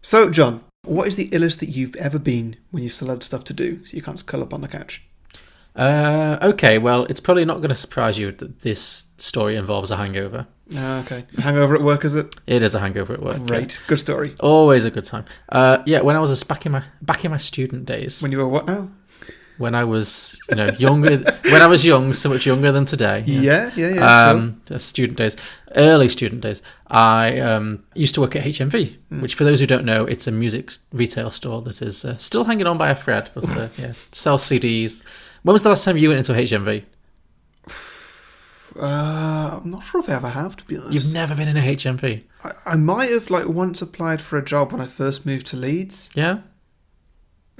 So, John, what is the illest that you've ever been when you still had stuff to do, so you can't just curl up on the couch? Okay, well, it's probably not going to surprise you that this story involves a hangover. Okay. A hangover at work, is it? It is a hangover at work. Great. Yeah. Good story. Always a good time. When I was back in my student days. When you were what now? When I was, younger. When I was young, so much younger than today. Yeah. Sure. Student days, early student days. I used to work at HMV, which, for those who don't know, it's a music retail store that is still hanging on by a thread, but sells CDs. When was the last time you went into a HMV? I'm not sure if I ever have, to be honest. You've never been in a HMV? I might have once applied for a job when I first moved to Leeds. Yeah?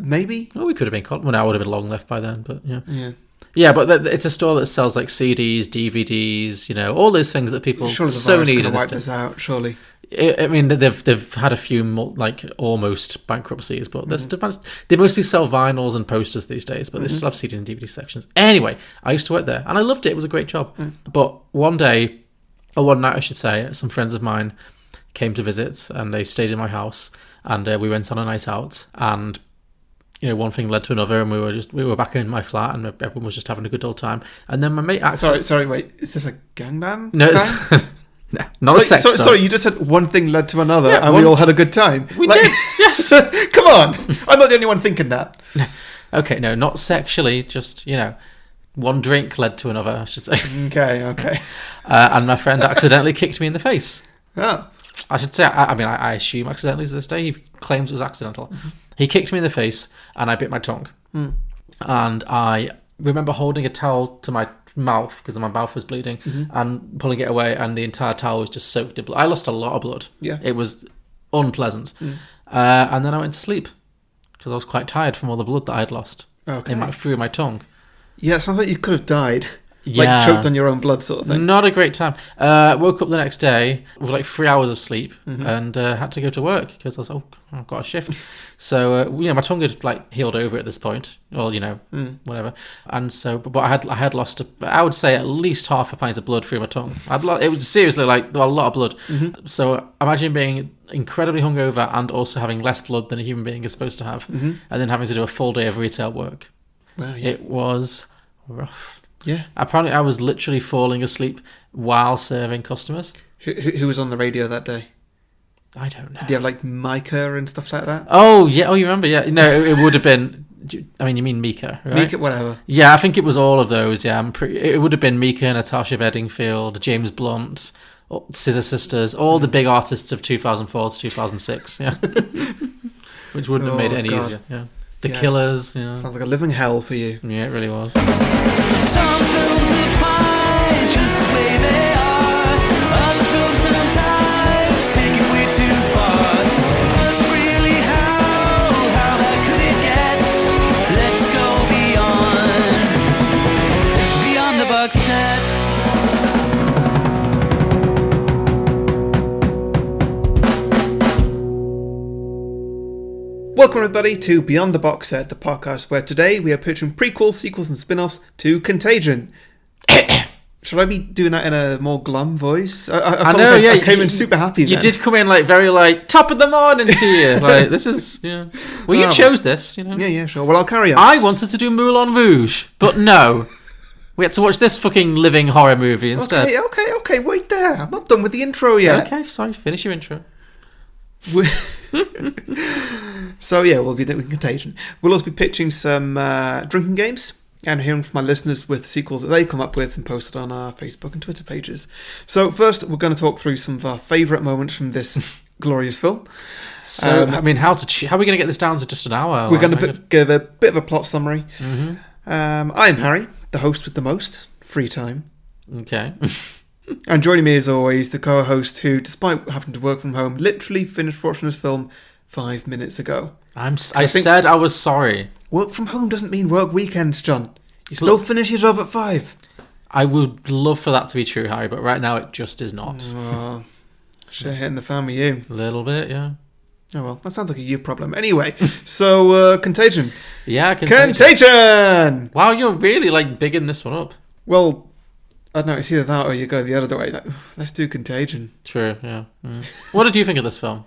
Maybe. Well, we could have been called. Well, I would have been long left by then, but yeah. Yeah. Yeah, but it's a store that sells CDs, DVDs, all those things that people so need. Surely wipe this out, surely. They've had a few almost bankruptcies, but they mostly sell vinyls and posters these days, but they still have CDs and DVD sections. Anyway, I used to work there, and I loved it. It was a great job. But one night, I should say, some friends of mine came to visit, and they stayed in my house, and we went on a night out, and one thing led to another, and we were back in my flat, and everyone was just having a good old time. And then my mate Sorry, wait. Is this a gangbang? No, no, not a sex. Sorry, you just said one thing led to another, and we all had a good time. We did. Yes. Come on, I'm not the only one thinking that. No. Okay, no, not sexually. Just one drink led to another, I should say. Okay. And my friend accidentally kicked me in the face. Oh. I should say. I assume accidentally to this day. He claims it was accidental. He kicked me in the face, and I bit my tongue. And I remember holding a towel to my mouth because my mouth was bleeding, and pulling it away, and the entire towel was just soaked in blood. I lost a lot of blood. Yeah, it was unpleasant. And then I went to sleep because I was quite tired from all the blood that I had lost through my tongue. Yeah, it sounds like you could have died. Yeah. Choked on your own blood sort of thing. Not a great time. Woke up the next day with 3 hours of sleep and had to go to work because I was I've got a shift. So my tongue had healed over at this point, or whatever. And so, but I had lost I would say at least half a pint of blood through my tongue. It was seriously a lot of blood. So imagine being incredibly hungover and also having less blood than a human being is supposed to have, and then having to do a full day of retail work. Wow, yeah. It was rough. Yeah. Apparently, I was literally falling asleep while serving customers. Who was on the radio that day? I don't know. Did you have Micah and stuff like that? Oh, yeah. Oh, you remember? Yeah. No, it would have been... you mean Mika, right? Mika, whatever. Yeah, I think it was all of those, yeah. It would have been Mika, Natasha Bedingfield, James Blunt, Scissor Sisters, all the big artists of 2004 to 2006, yeah. Which wouldn't have made it any easier, yeah. The Killers, Sounds like a living hell for you. Yeah, it really was. Some films are fine just the way they are. Other films sometimes take it way too far. But really, how bad could it get? Let's go beyond the box set. Welcome everybody to Beyond the Box Set, the podcast where today we are pitching prequels, sequels and spin-offs to Contagion. Should I be doing that in a more glum voice? I know, yeah. I came in super happy then. You did come in very top of the morning to you. This is, Well, you chose this, Yeah, sure. Well, I'll carry on. I wanted to do Moulin Rouge, but no. We had to watch this fucking living horror movie instead. Okay, wait there. I'm not done with the intro yet. Okay, sorry, finish your intro. So yeah, we'll be doing Contagion. We'll also be pitching some drinking games and hearing from my listeners with the sequels that they come up with and posted on our Facebook and Twitter pages. So first, we're going to talk through some of our favourite moments from this glorious film. So, how are we going to get this down to just an hour? We're going to give a bit of a plot summary. I am Harry, the host with the most free time. Okay. And joining me as always, the co-host who, despite having to work from home, literally finished watching this film 5 minutes ago. I said I was sorry. Work from home doesn't mean work weekends, John. You still finish your job at 5. I would love for that to be true, Harry, but right now it just is not. Oh, shit hitting the fan with you. A little bit, yeah. Oh well, that sounds like a you problem. Anyway, so Contagion. Yeah, Contagion! Wow, you're really bigging this one up. Well, I don't know, it's either that or you go the other way. Let's do Contagion. True, yeah. What did you think of this film?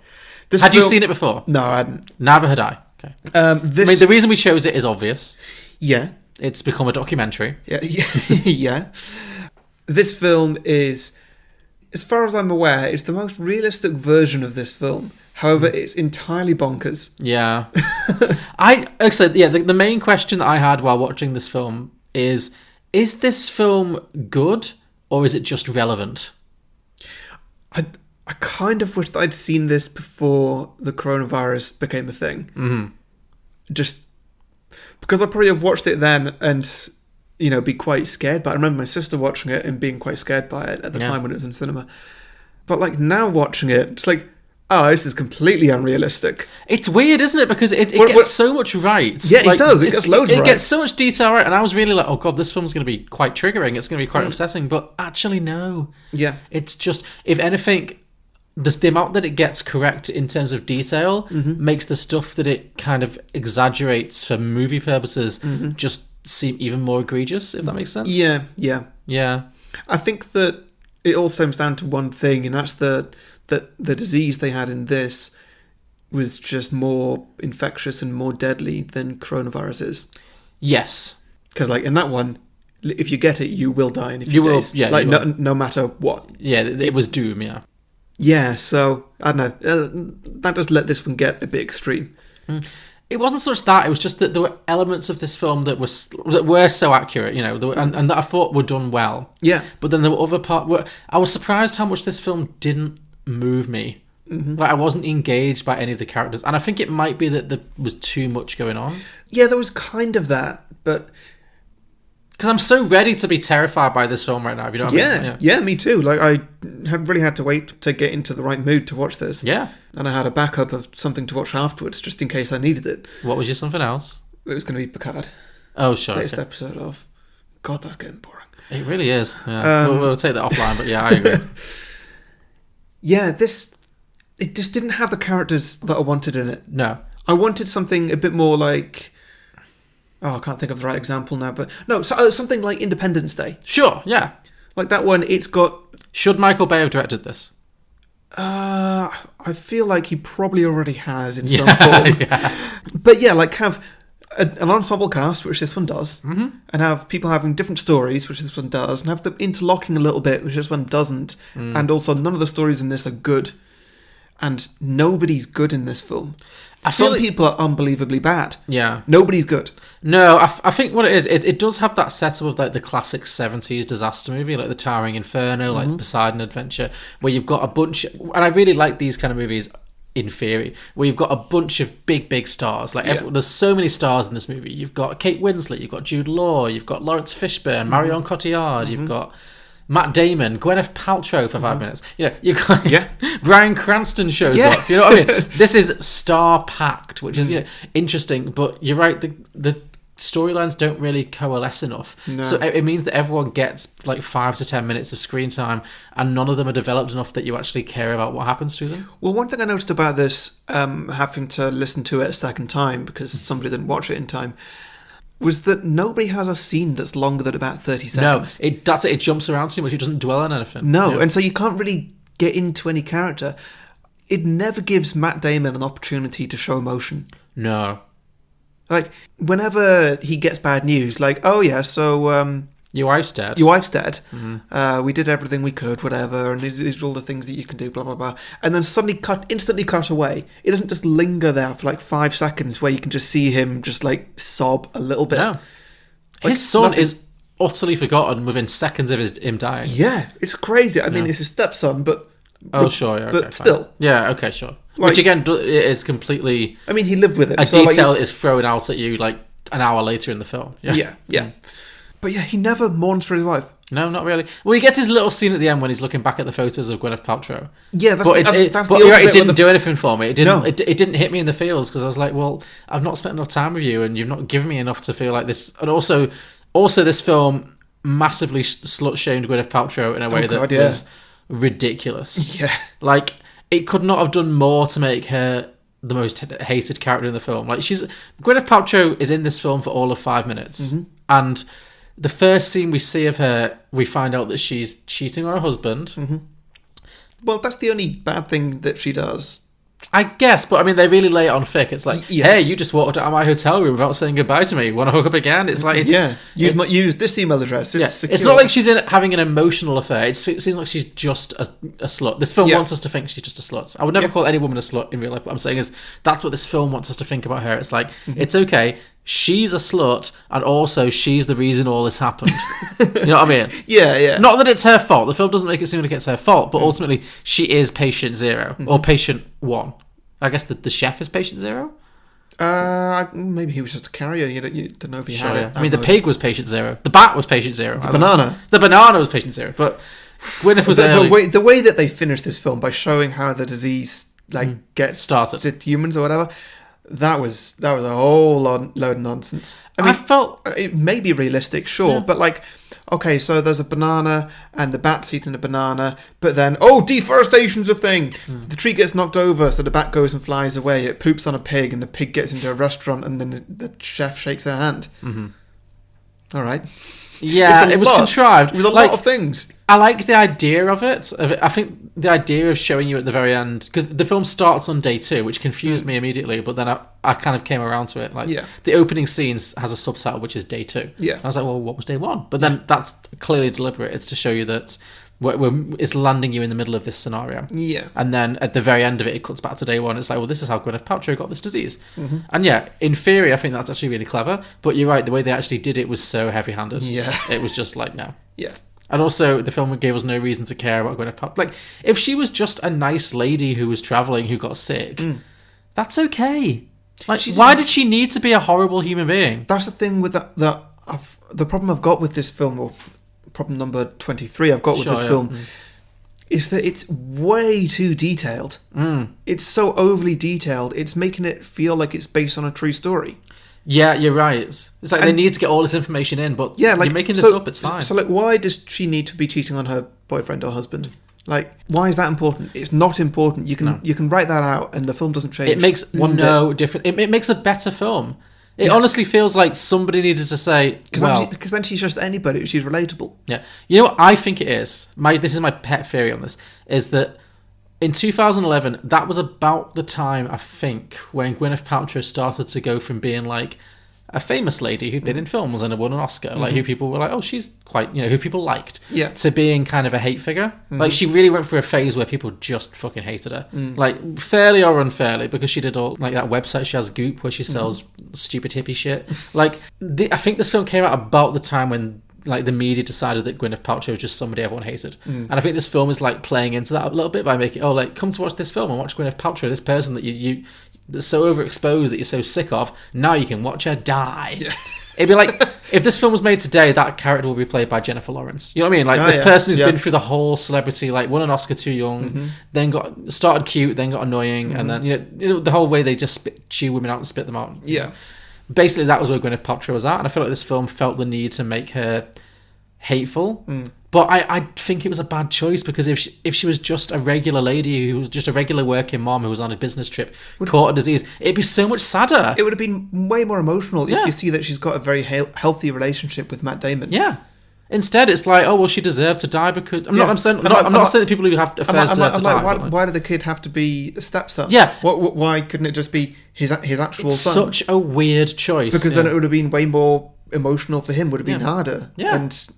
Had you seen it before? No, I hadn't. Neither had I. Okay. This, I mean, the reason we chose it is obvious. yeah, It's become a documentary. yeah, yeah. This film is, as far as I'm aware, it's the most realistic version of this film. However, it's entirely bonkers. Yeah. The main question that I had while watching this film is this film good or is it just relevant? I kind of wish that I'd seen this before the coronavirus became a thing. Mm-hmm. Just because I probably have watched it then and, be quite scared. But I remember my sister watching it and being quite scared by it at the time when it was in cinema. But like now watching it, it's like, oh, this is completely unrealistic. It's weird, isn't it? Because it gets so much right. Yeah, it does. It gets loads right. It gets so much detail right. And I was really like, oh God, this film's going to be quite triggering. It's going to be quite obsessing. But actually, no. Yeah. It's just, if anything, the amount that it gets correct in terms of detail makes the stuff that it kind of exaggerates for movie purposes just seem even more egregious, if that makes sense. Yeah. I think that it all stems down to one thing, and that's that the disease they had in this was just more infectious and more deadly than coronavirus is. Yes. Because like in that one, if you get it, you will die in a few days. Yeah, like no matter what. Yeah, it was doom, yeah. Yeah, so, I don't know, that does let this one get a bit extreme. It wasn't so much that, it was just that there were elements of this film that were so accurate, and that I thought were done well. Yeah. But then there were other parts where I was surprised how much this film didn't move me. Like, I wasn't engaged by any of the characters, and I think it might be that there was too much going on. Yeah, there was kind of that, but... Because I'm so ready to be terrified by this film right now, if you know what I mean? Yeah, me too. Like, I really had to wait to get into the right mood to watch this. Yeah. And I had a backup of something to watch afterwards, just in case I needed it. What was your something else? It was going to be Picard. Oh, sure. Latest episode of... God, that's getting boring. It really is. Yeah. We'll take that offline, but yeah, I agree. Yeah, it just didn't have the characters that I wanted in it. No. I wanted something a bit more like... Oh, I can't think of the right example now, but... No, something like Independence Day. Sure, yeah. Like that one, it's got... Should Michael Bay have directed this? I feel like he probably already has in some form. Yeah. But yeah, like have an ensemble cast, which this one does, and have people having different stories, which this one does, and have them interlocking a little bit, which this one doesn't. And also, none of the stories in this are good. And nobody's good in this film. Some people are unbelievably bad. Yeah. Nobody's good. No, I think what it is, it does have that setup of like the classic 70s disaster movie, like the Towering Inferno, like Poseidon Adventure, where you've got a bunch... And I really like these kind of movies in theory, where you've got a bunch of big stars. Like there's so many stars in this movie. You've got Kate Winslet, you've got Jude Law, you've got Lawrence Fishburne, Marion Cotillard, you've got... Matt Damon, Gwyneth Paltrow for 5 minutes. You've got Bryan Cranston shows up. You know what I mean? This is star-packed, which is interesting. But you're right, the storylines don't really coalesce enough. No. So it means that everyone gets like 5 to 10 minutes of screen time, and none of them are developed enough that you actually care about what happens to them. Well, one thing I noticed about this, having to listen to it a second time because somebody didn't watch it in time, was that nobody has a scene that's longer than about 30 seconds. No, it jumps around too much. It doesn't dwell on anything. No, and so you can't really get into any character. It never gives Matt Damon an opportunity to show emotion. No. Like, whenever he gets bad news, like, oh yeah, so... your wife's dead. Your wife's dead. We did everything we could, whatever, and these are all the things that you can do, blah, blah, blah. And then suddenly instantly cut away. It doesn't just linger there for like 5 seconds where you can just see him just like sob a little bit. No. Like, his son is utterly forgotten within seconds of him dying. Yeah, it's crazy. I mean, it's his stepson, but sure, yeah, but still. Fine. Yeah, okay, sure. Like, which again is completely... I mean, he lived with it. A detail is thrown out at you like an hour later in the film. Yeah. But yeah, he never mourns for his wife. No, not really. Well, he gets his little scene at the end when he's looking back at the photos of Gwyneth Paltrow. Yeah, it didn't do anything for me. It didn't hit me in the feels because I was like, well, I've not spent enough time with you, and you've not given me enough to feel like this. And also this film massively slut-shamed Gwyneth Paltrow in a way that was ridiculous. Yeah, like it could not have done more to make her the most hated character in the film. Like Gwyneth Paltrow is in this film for all of 5 minutes, and the first scene we see of her, we find out that she's cheating on her husband. Well, that's the only bad thing that she does. I guess, but I mean, they really lay it on thick. It's like, Yeah. hey, you just walked out of my hotel room without saying goodbye to me. Want to hook up again? It's like, You've not used this email address. It's secure. It's not like she's having an emotional affair. It seems like she's just a slut. This film wants us to think she's just a slut. I would never call any woman a slut in real life. What I'm saying is that's what this film wants us to think about her. It's like, it's okay. She's a slut, and also she's the reason all this happened. You know what I mean? Yeah. Not that it's her fault. The film doesn't make it seem like it's her fault, but ultimately she is patient zero or patient one. I guess the chef is patient zero. Maybe he was just a carrier. You don't know if he had it. I mean, the pig was patient zero. The bat was patient zero. The banana. The banana was patient zero. But Gwyneth was the way that they finished this film by showing how the disease gets started to humans or whatever. That was a whole load of nonsense. I mean, I felt it may be realistic, sure, but like, okay, so there's a banana and the bat's eating a banana, but then deforestation's a thing. The tree gets knocked over, so the bat goes and flies away. It poops on a pig, and the pig gets into a restaurant, and then the chef shakes her hand. All right. Yeah, it was contrived. It was a lot of things. I like the idea of it. I think the idea of showing you at the very end, because the film starts on day 2, which confused me immediately, but then I kind of came around to it. Like, the opening scenes has a subtitle, which is day 2. Yeah. And I was like, well, what was day 1? But then that's clearly deliberate. It's to show you that it's landing you in the middle of this scenario. Yeah. And then at the very end of it, it cuts back to day 1. It's like, well, this is how Gwyneth Paltrow got this disease. And yeah, in theory, I think that's actually really clever. But you're right, the way they actually did it was so heavy-handed. Yeah. It was just like, no. Yeah. And also, the film gave us no reason to care about Gwyneth Paltrow. Like, if she was just a nice lady who was travelling who got sick, that's okay. Like, why did she need to be a horrible human being? That's the thing with the problem I've got with this film, or problem number 23 I've got with this film, is that it's way too detailed. It's so overly detailed, it's making it feel like it's based on a true story. Yeah, you're right. It's like they need to get all this information in, but you're making this up, it's fine. So, like, why does she need to be cheating on her boyfriend or husband? Like, why is that important? It's not important. You can write that out, and the film doesn't change. It makes no difference. It makes a better film. It honestly feels like somebody needed to say, because then she's just anybody. She's relatable. Yeah. You know what I think it is? This is my pet theory on this, is that in 2011, that was about the time, I think, when Gwyneth Paltrow started to go from being like a famous lady who'd been in films and won an Oscar, like who people were like, oh, she's quite, who people liked, to being kind of a hate figure. Like, she really went through a phase where people just fucking hated her, like, fairly or unfairly, because she did all, like, that website she has, Goop, where she sells stupid hippie shit. Like, I think this film came out about the time when, like, the media decided that Gwyneth Paltrow was just somebody everyone hated. And I think this film is, like, playing into that a little bit by making, come to watch this film and watch Gwyneth Paltrow, this person that you that's so overexposed that you're so sick of, now you can watch her die. Yeah. It'd be like, if this film was made today, that character would be played by Jennifer Lawrence. You know what I mean? Like, this person who's been through the whole celebrity, like, won an Oscar too young, then started cute, then got annoying, and then, the whole way they just chew women out and spit them out. Yeah. Basically, that was where Gwyneth Paltrow was at, and I feel like this film felt the need to make her hateful. But I think it was a bad choice, because if she was just a regular lady who was just a regular working mom who was on a business trip, caught a disease, it'd be so much sadder. It would have been way more emotional if you see that she's got a very healthy relationship with Matt Damon. Yeah. Instead, it's like, oh well, she deserved to die because I'm not saying that people who have affairs deserve to die. Why did the kid have to be the stepson? Yeah. Why couldn't it just be his actual son? Such a weird choice. Because then it would have been way more emotional for him. Would have been harder. Yeah. And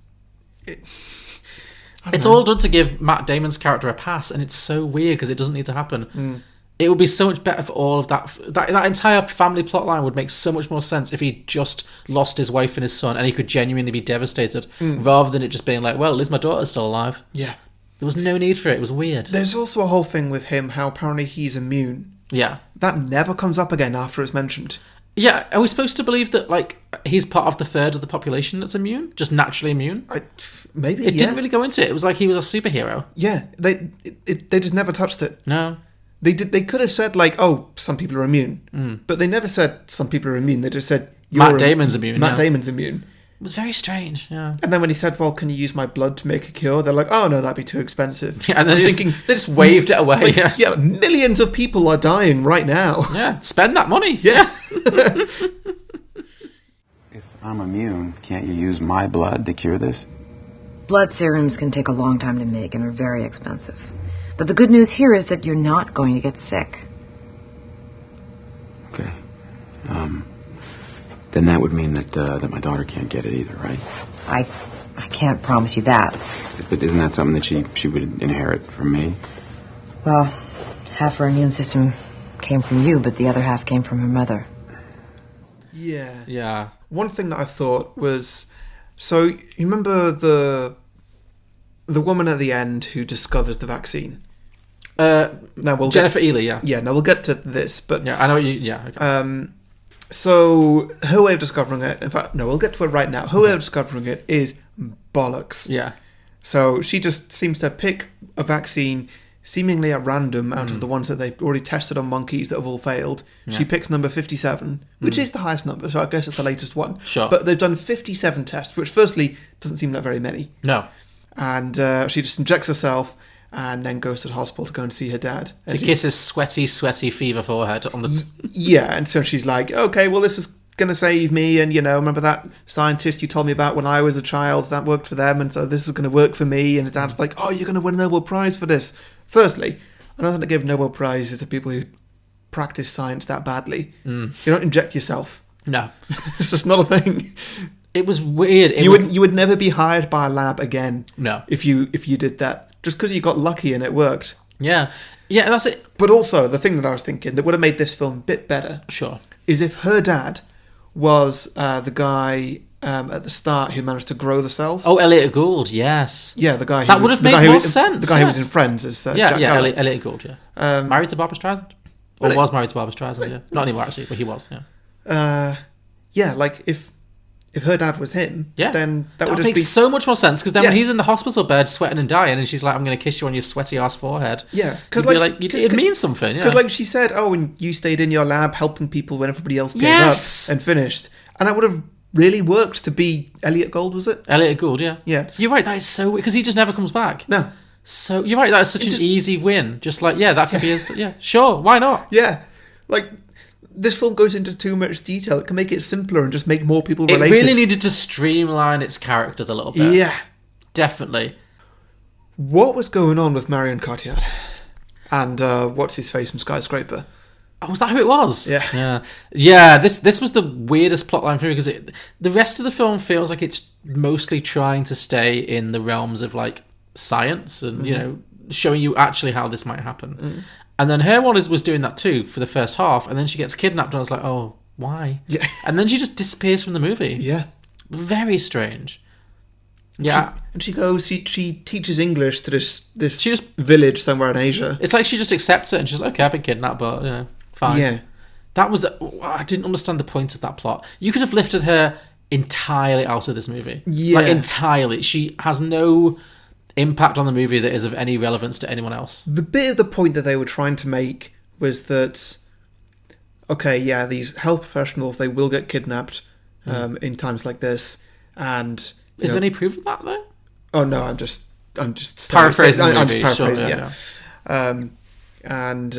it's all done to give Matt Damon's character a pass, and it's so weird because it doesn't need to happen. It would be so much better for all of that. That entire family plotline would make so much more sense if he just lost his wife and his son, and he could genuinely be devastated, rather than it just being like, well, at least my daughter's still alive. Yeah. There was no need for it. It was weird. There's also a whole thing with him, how apparently he's immune. Yeah. That never comes up again after it's mentioned. Yeah, are we supposed to believe that, like, he's part of the third of the population that's immune? Just naturally immune? Maybe, It didn't really go into it. It was like he was a superhero. Yeah, they just never touched it. No. They could have said, like, oh, some people are immune. But they never said some people are immune. They just said... Matt Damon's immune. Matt Damon's immune. It was very strange, yeah. And then when he said, well, can you use my blood to make a cure? They're like, oh, no, that'd be too expensive. Yeah, and then they just waved it away. Like, yeah, millions of people are dying right now. Yeah, spend that money. Yeah. If I'm immune, can't you use my blood to cure this? Blood serums can take a long time to make and are very expensive. But the good news here is that you're not going to get sick. Okay. Then that would mean that my daughter can't get it either, right? I can't promise you that. But isn't that something that she would inherit from me? Well, half her immune system came from you, but the other half came from her mother. Yeah. Yeah. One thing that I thought was, so you remember the woman at the end who discovers the vaccine? Now we'll Jennifer Ely, yeah. Yeah, now we'll get to this, but Yeah, I know what you... Yeah, okay. so her way of discovering it, in fact, no, we'll get to it right now. Her way of discovering it is bollocks. Yeah. So she just seems to pick a vaccine seemingly at random out of the ones that they've already tested on monkeys that have all failed. Yeah. She picks number 57, which is the highest number, so I guess it's the latest one. Sure. But they've done 57 tests, which firstly doesn't seem like very many. No. And she just injects herself and then goes to the hospital to go and see her dad. To kiss his sweaty fever forehead on the... Yeah, and so she's like, okay, well, this is going to save me, and, remember that scientist you told me about when I was a child? That worked for them, and so this is going to work for me. And his dad's like, oh, you're going to win a Nobel Prize for this. Firstly, I don't think they give Nobel Prizes to people who practice science that badly. You don't inject yourself. No. It's just not a thing. It was weird. You would never be hired by a lab again. No. If you did that. Just because you got lucky and it worked. Yeah. Yeah, that's it. But also, the thing that I was thinking that would have made this film a bit better... Sure. ...is if her dad was the guy at the start who managed to grow the cells. Oh, Elliot Gould, yes. Yeah, the guy who That would have made more sense. The guy who was yes. in Friends is Yeah, Jack yeah, Gallagher. Elliot Gould, yeah. Married to Barbara Streisand? Or Really? was married to Barbara Streisand, yeah. Not anymore, actually, but he was, yeah. Yeah, like if her dad was him, Yeah. then that would would just make be... so much more sense, because then when Yeah. he's in the hospital bed sweating and dying, and she's like, I'm going to kiss you on your sweaty ass forehead. Yeah, because it means something, yeah. Because like she said, oh, and you stayed in your lab helping people when everybody else gave Yes! up and finished. And that would have really worked to be Elliot Gould, was it? Elliot Gould, yeah. Yeah. You're right, that is so weird, because he just never comes back. No. So, you're right, that is such It an just- easy win. Just like, yeah, that could be his... Yeah, sure, why not? Yeah. Like, this film goes into too much detail. It can make it simpler and just make more people It related. really needed to streamline its characters a little bit. Yeah. Definitely. What was going on with Marion Cotillard? And what's his face from Skyscraper? Oh, was that who it was? Yeah. Yeah, this was the weirdest plotline for me, because the rest of the film feels like it's mostly trying to stay in the realms of, like, science and, showing you actually how this might happen. And then her one was doing that too for the first half, and then she gets kidnapped, and I was like, oh, why? Yeah. And then she just disappears from the movie. Yeah. Very strange. Yeah. She goes, she teaches English to this She just- village somewhere in Asia. It's like she just accepts it, and she's like, okay, I've been kidnapped, but, fine. Yeah. That was... I didn't understand the point of that plot. You could have lifted her entirely out of this movie. Yeah. Like, entirely. She has no impact on the movie that is of any relevance to anyone else. The bit of the point that they were trying to make was that, okay, yeah, these health professionals, they will get kidnapped in times like this, and... Is there any proof of that, though? Oh, no, I'm just Paraphrasing the I'm movie, just sure, paraphrasing, yeah. And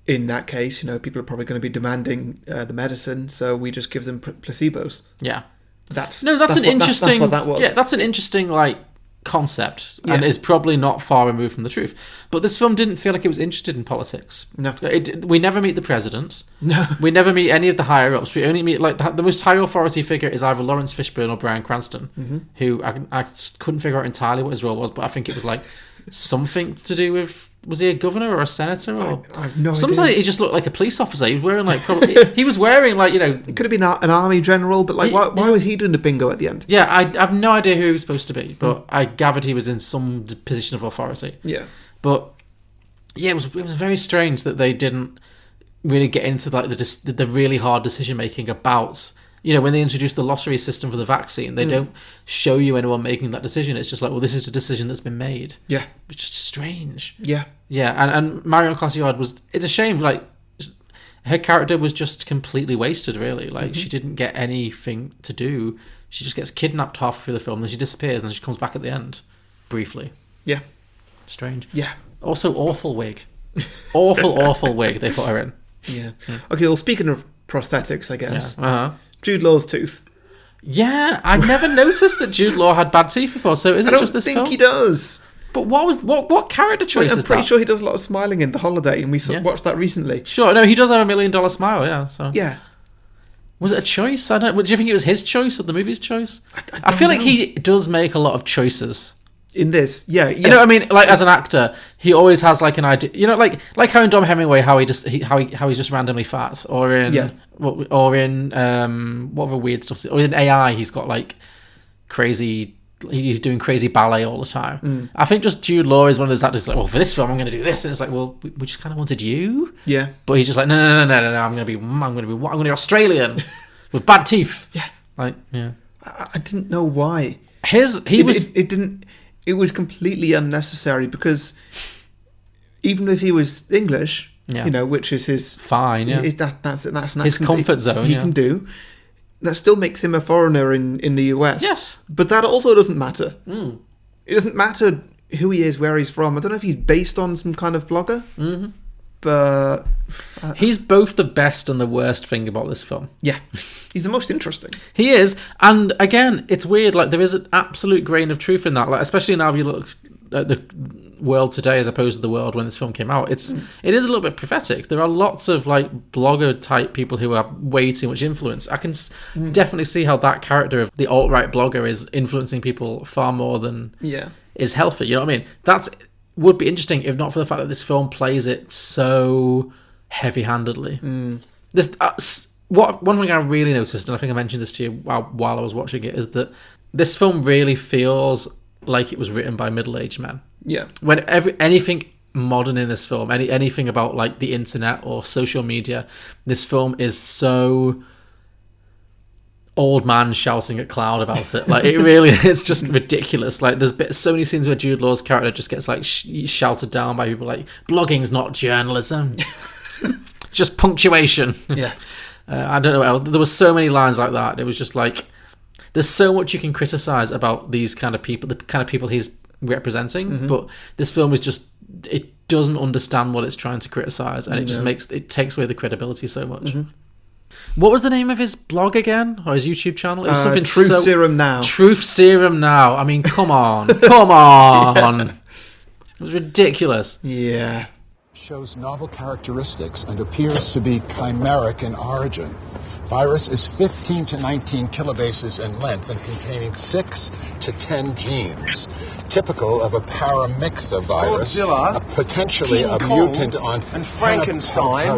in that case, people are probably going to be demanding the medicine, so we just give them placebos. Yeah. That's an what, interesting... That's what that was. Yeah, that's an interesting, concept, and Yeah. is probably not far removed from the truth. But this film didn't feel like it was interested in politics. No. We never meet the president. No. We never meet any of the higher-ups. We only meet, the most high-authority figure is either Lawrence Fishburne or Bryan Cranston, who I couldn't figure out entirely what his role was, but I think it was, something to do with... Was he a governor or a senator? Or I have no sometimes idea. he just looked like a police officer. He was wearing he was wearing It could have been an army general, but why was he doing the bingo at the end? Yeah, I have no idea who he was supposed to be, but I gathered he was in some position of authority. Yeah. But yeah, it was very strange that they didn't really get into the really hard decision making about, when they introduced the lottery system for the vaccine, they don't show you anyone making that decision. It's just like, well, this is the decision that's been made. Yeah. It's just strange. Yeah. Yeah, and Marion Cotillard it's a shame, her character was just completely wasted, really. She didn't get anything to do. She just gets kidnapped halfway through the film, then she disappears, and then she comes back at the end. Briefly. Yeah. Strange. Yeah. Also, awful wig. Awful wig they put her in. Yeah. Okay, well, speaking of prosthetics, I guess. Yeah. Uh-huh. Jude Law's tooth. Yeah, I never noticed that Jude Law had bad teeth before, so is it just this I don't film? think he does. But what character choice I'm is pretty that? sure he does a lot of smiling in The Holiday, and we watched that recently. Sure, no, he does have $1 million smile, yeah. So Yeah. was it a choice? I don't. Do you think it was his choice or the movie's choice? I feel like know. he does make a lot of choices. In this, yeah. You know what I mean? Like as an actor, he always has like an idea. You know, like how in Dom Hemingway, how he's just randomly fat, or in what other weird stuff? Or in AI, he's got like crazy. He's doing crazy ballet all the time. I think just Jude Law is one of those actors like, well, for this film, I'm going to do this, and it's like, well, we just kind of wanted you. Yeah. But he's just like, no, I'm going to be Australian with bad teeth. Yeah. Like, yeah. I didn't know why. It It was completely unnecessary because even if he was English, you know, which is his fine, yeah. That's an His accent comfort zone, he yeah. can do. That still makes him a foreigner in the US. Yes. But that also doesn't matter. It doesn't matter who he is, where he's from. I don't know if he's based on some kind of blogger. Mm-hmm. But he's both the best and the worst thing about this film. yeah, he's the most interesting. He is, and again, it's weird. Like there is an absolute grain of truth in that. Like especially now, if you look at the world today as opposed to the world when this film came out, it is a little bit prophetic. There are lots of like blogger type people who have way too much influence. I can definitely see how that character of the alt-right blogger is influencing people far more than is healthy. You know what I mean? Would be interesting if not for the fact that this film plays it so heavy-handedly. This one thing I really noticed, and I think I mentioned this to you while I was watching it, is that this film really feels like it was written by middle-aged men. Yeah. When anything modern in this film, anything about like the internet or social media, this film is so old man shouting at cloud about it. Like it really, it's just ridiculous. Like there's so many scenes where Jude Law's character just gets like shouted down by people like, blogging's not journalism. It's just punctuation. Yeah. I don't know. There were so many lines like that. It was just like, there's so much you can criticize about these kind of people, the kind of people he's representing, but this film is just, it doesn't understand what it's trying to criticize, and it just takes away the credibility so much. What was the name of his blog again, or his YouTube channel? It was something Truth Serum Now. Truth Serum Now. I mean, come on, come on. It was ridiculous. Yeah. Shows novel characteristics and appears to be chimeric in origin. Virus is 15 to 19 kilobases in length and containing 6 to 10 genes. Typical of a paramyxa virus, Godzilla, potentially King a Kong, mutant on... and Frankenstein,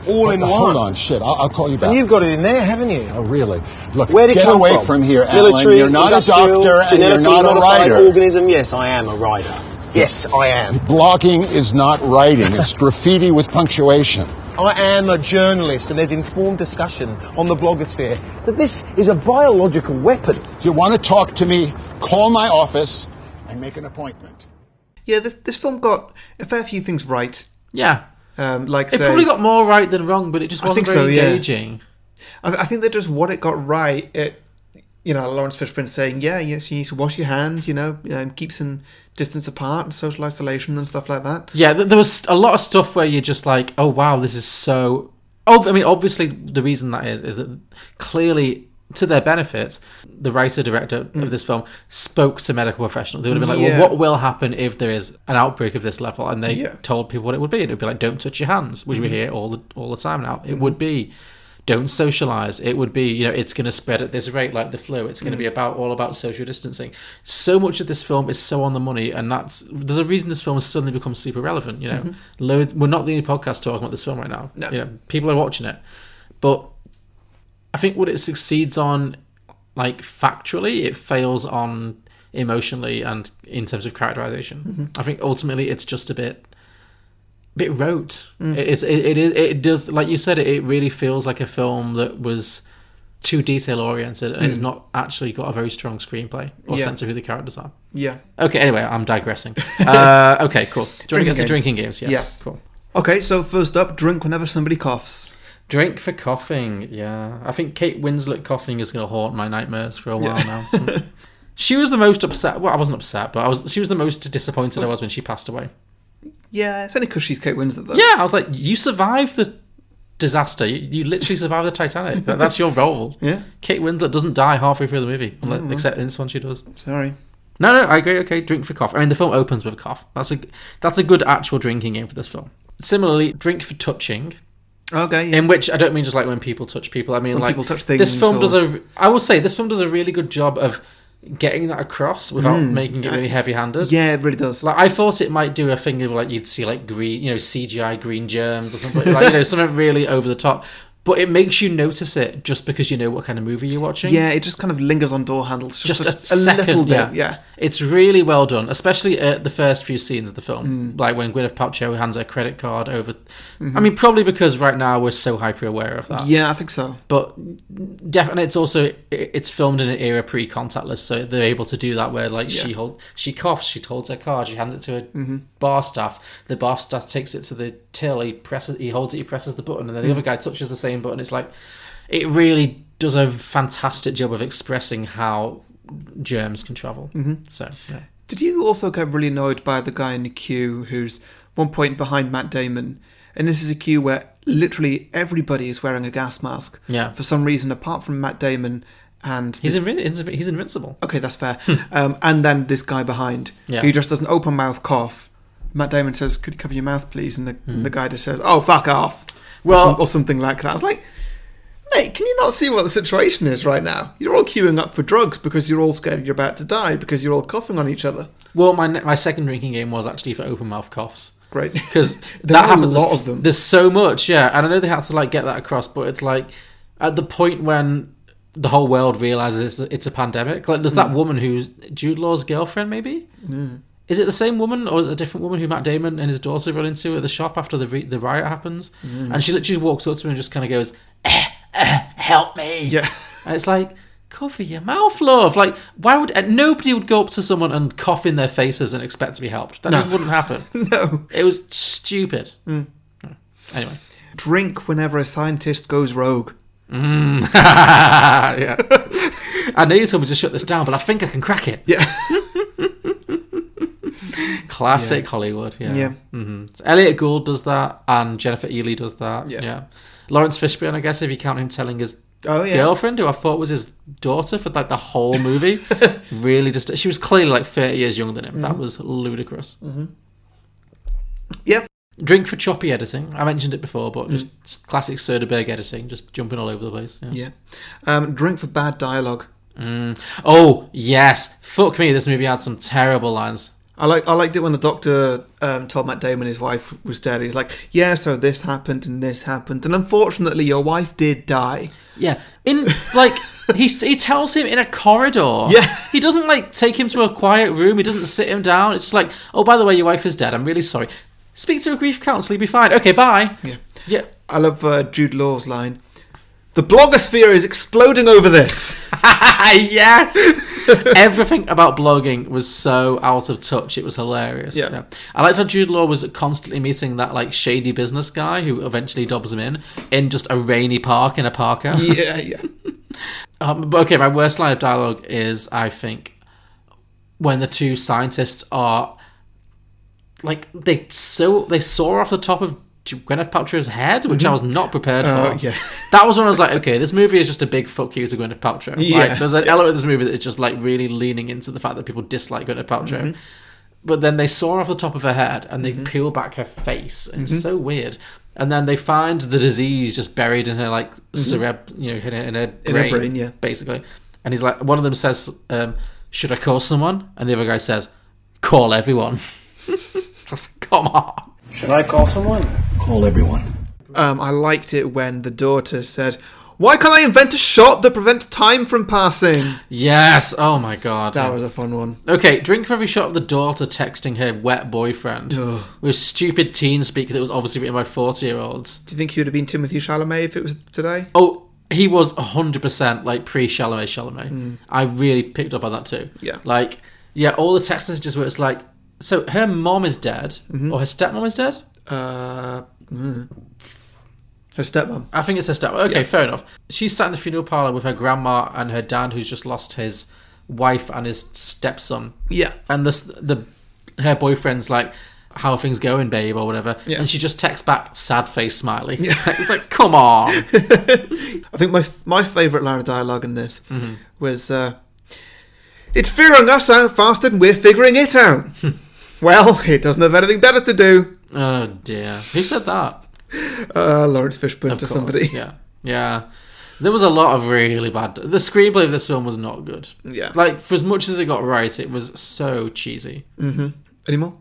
all in one. Hold on, shit, I'll call you back. And you've got it in there, haven't you? Oh, really? Look, Where did it get come away from here, Military, Alan. You're not a industrial, doctor and you're genetically not a modified writer. organism. Yes, I am a writer. Yes, I am. Blogging is not writing. It's graffiti with punctuation. I am a journalist, and there's informed discussion on the blogosphere that this is a biological weapon. If you want to talk to me, call my office and make an appointment. Yeah, this film got a fair few things right. Yeah. Like It probably got more right than wrong, but it just wasn't think so, very yeah. engaging. I think that just what it got right, Lawrence Fishburne saying, yes, you need to wash your hands, keep some distance apart and social isolation and stuff like that. Yeah, there was a lot of stuff where you're just like, oh wow, this is so... Oh, I mean, obviously the reason that is that clearly, to their benefits, the writer-director of this film spoke to medical professionals. They would have been like, well, what will happen if there is an outbreak of this level? And they told people what it would be. And it would be like, don't touch your hands, which we hear all the time now. It would be... Don't socialize. It would be, it's going to spread at this rate like the flu. It's going to be all about social distancing. So much of this film is so on the money, and there's a reason this film has suddenly become super relevant. We're not the only podcast talking about this film right now. No. People are watching it, but I think what it succeeds on, like factually, it fails on emotionally and in terms of characterization. I think ultimately it's just a bit rote. It does, like you said, it really feels like a film that was too detail oriented, and it's not actually got a very strong screenplay or sense of who the characters are. Yeah. Okay, anyway, I'm digressing. Okay, cool. Drinking games, yes. Yeah. Cool. Okay, so first up, drink whenever somebody coughs. Drink for coughing, yeah. I think Kate Winslet coughing is going to haunt my nightmares for a while now. She was the most upset. Well, I wasn't upset, but she was the most disappointed I was when she passed away. Yeah, it's only because she's Kate Winslet, though. Yeah, I was like, you survived the disaster. You literally survived the Titanic. That's your role. Yeah. Kate Winslet doesn't die halfway through the movie, except in this one she does. Sorry. No, I agree. Okay, drink for cough. I mean, the film opens with a cough. That's a good actual drinking game for this film. Similarly, drink for touching. Okay, yeah. In which I don't mean just like when people touch people. I mean When like people touch things this film or- I will say this film does a really good job of getting that across without making it really heavy-handed. Yeah, it really does. Like I thought it might do a thing of like you'd see like green, CGI green germs or something, like something really over the top. But it makes you notice it just because you know what kind of movie you're watching. Yeah, it just kind of lingers on door handles. Just a a second, little bit, yeah. It's really well done, especially the first few scenes of the film, like when Gwyneth Paltrow hands her credit card over. I mean, probably because right now we're so hyper aware of that. Yeah, I think so. But definitely, it's filmed in an era pre-contactless, so they're able to do that where like she coughs, she holds her card, she hands it to a bar staff. The bar staff takes it to the till, he holds it, he presses the button, and then the other guy touches the same button. It's like it really does a fantastic job of expressing how germs can travel. So yeah. Did you also get really annoyed by the guy in the queue who's one point behind Matt Damon? And this is a queue where literally everybody is wearing a gas mask. Yeah. For some reason, apart from Matt Damon and... He's invincible. Okay, that's fair. And then this guy behind, who just does an open mouth cough. Matt Damon says, "Could you cover your mouth, please?" And the guy just says, "Oh, fuck off." Or something like that. I was like, mate, can you not see what the situation is right now? You're all queuing up for drugs because you're all scared you're about to die because you're all coughing on each other. Well, my second drinking game was actually for open mouth coughs. Great. Because there that are happens a lot of them. There's so much, yeah. And I know they had to like get that across, but it's like at the point when the whole world realizes it's a pandemic. Like, there's that woman who's Jude Law's girlfriend, maybe. Is it the same woman or is it a different woman who Matt Damon and his daughter run into at the shop after the riot happens? And she literally walks up to him and just kind of goes, "Help me!" Yeah. And it's like, cover your mouth, love. Like, why would nobody would go up to someone and cough in their faces and expect to be helped? That just wouldn't happen. No. It was stupid. Anyway, drink whenever a scientist goes rogue. Yeah. I know you told me to shut this down, but I think I can crack it. Yeah. Classic Hollywood. Yeah. Yeah. So Elliot Gould does that, and Jennifer Ely does that. Yeah. Lawrence Fishburne, I guess, if you count him telling his girlfriend, who I thought was his daughter for like the whole movie, really just she was clearly like 30 years younger than him. That was ludicrous. Yep. Drink for choppy editing. I mentioned it before, but just classic Soderbergh editing, just jumping all over the place. Yeah. Drink for bad dialogue. Oh yes, fuck me. This movie had some terrible lines. I liked it when the doctor told Matt Damon his wife was dead. He's like, "Yeah, so this happened and this happened, and unfortunately, your wife did die." Yeah, in like he tells him in a corridor. Yeah, he doesn't like take him to a quiet room. He doesn't sit him down. It's like, "Oh, by the way, your wife is dead. I'm really sorry. Speak to a grief counsellor. You'll be fine. Okay, bye." Yeah. I love Jude Law's line. "The blogosphere is exploding over this." Yes. Everything about blogging was so out of touch. It was hilarious. Yeah. I liked how Jude Law was constantly meeting that like shady business guy who eventually dobs him in just a rainy park in a parka. Yeah. But okay, my worst line of dialogue is, I think, when the two scientists are like they soar off the top of Gwyneth Paltrow's head, which I was not prepared for. Yeah. That was when I was like, okay, this movie is just a big fuck you to Gwyneth Paltrow. Yeah. Like, there's an element of this movie that is just like really leaning into the fact that people dislike Gwyneth Paltrow. But then they saw off the top of her head and they peel back her face. And it's so weird. And then they find the disease just buried in her like in her brain, yeah. basically. And he's like, one of them says, "Should I call someone?" And the other guy says, "Call everyone." Just, come on. Should I call someone? Call everyone. I liked it when the daughter said, "Why can't I invent a shot that prevents time from passing?" Yes. Oh my god. That was a fun one. Okay, drink for every shot of the daughter texting her wet boyfriend with stupid teen speak that was obviously written by 40-year-olds. Do you think he would have been Timothée Chalamet if it was today? Oh, he was 100% like pre-Chalamet. I really picked up on that too. Yeah. Like, yeah, all the text messages where it's like, so her mom is dead, or her stepmom is dead? Her stepmom. I think it's her stepmom. Okay, fair enough. She's sat in the funeral parlour with her grandma and her dad, who's just lost his wife and his stepson. Yeah. And her boyfriend's like, "How are things going, babe?" or whatever. Yeah. And she just texts back, "Sad face smiley." Yeah. It's like, come on. I think my favourite line of dialogue in this was, It's figuring us out faster than we're figuring it out. Well, it doesn't have anything better to do. Oh dear. Who said that? Lawrence Fishburne Of to course, somebody. Yeah. There was a lot of really bad... The screenplay of this film was not good. Yeah. Like, for as much as it got right, it was so cheesy. Any more?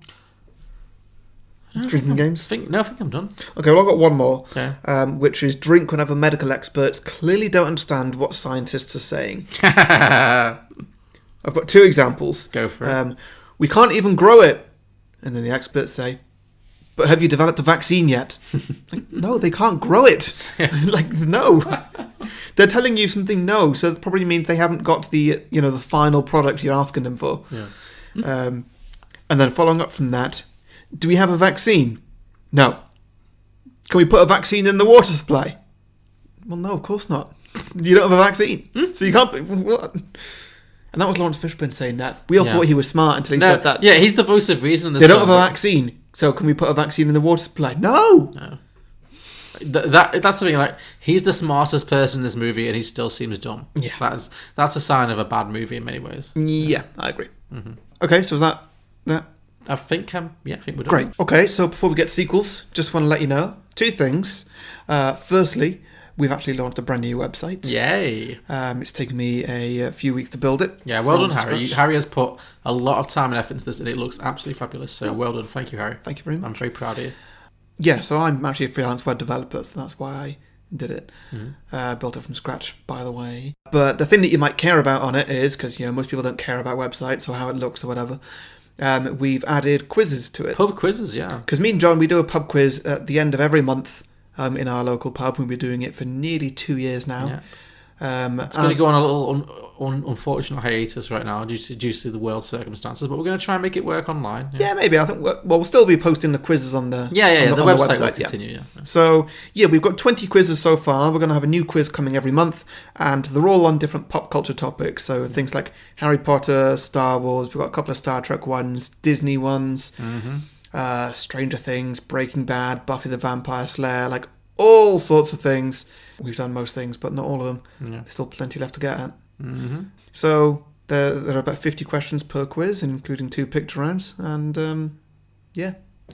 Drinking games? I think I'm done. Okay, well, I've got one more, Okay. which is drink whenever medical experts clearly don't understand what scientists are saying. I've got 2 examples. Go for it. We can't even grow it. And then the experts say, but have you developed a vaccine yet? Like, no, they can't grow it. Like, no. They're telling you something no, so that probably means they haven't got the final product you're asking them for. Yeah. And then following up from that, do we have a vaccine? No. Can we put a vaccine in the water supply? Well, no, of course not. You don't have a vaccine. So you can't... What? And that was Lawrence Fishburne saying that. We all thought he was smart until he said that. Yeah, he's the voice of reason in this They don't film, have a vaccine, so can we put a vaccine in the water supply? No! That's the thing, like, he's the smartest person in this movie and he still seems dumb. Yeah. That's a sign of a bad movie in many ways. Yeah, I agree. Okay, so was that? I think we're done. Great. Okay, so before we get to sequels, just want to let you know 2 things. Firstly, we've actually launched a brand new website. Yay. It's taken me a few weeks to build it. Yeah, well from done, Harry. scratch. Harry has put a lot of time and effort into this and it looks absolutely fabulous. So well done. Thank you, Harry. Thank you very much. I'm very proud of you. Yeah, so I'm actually a freelance web developer, so that's why I did it. Built it from scratch, by the way. But the thing that you might care about on it is, because most people don't care about websites or how it looks or whatever, we've added quizzes to it. Pub quizzes, yeah. Because me and John, we do a pub quiz at the end of every month in our local pub. We've been doing it for nearly 2 years now. Yeah. It's going to go on a little unfortunate hiatus right now due to the world circumstances, but we're going to try and make it work online. Yeah, maybe. I think we'll still be posting the quizzes on the The website will continue. Yeah. So we've got 20 quizzes so far. We're going to have a new quiz coming every month, and they're all on different pop culture topics. So things like Harry Potter, Star Wars. We've got a couple of Star Trek ones, Disney ones, Stranger Things, Breaking Bad, Buffy the Vampire Slayer, like all sorts of things. We've done most things, but not all of them. Yeah. There's still plenty left to get at. So there are about 50 questions per quiz, including 2 picture rounds. And they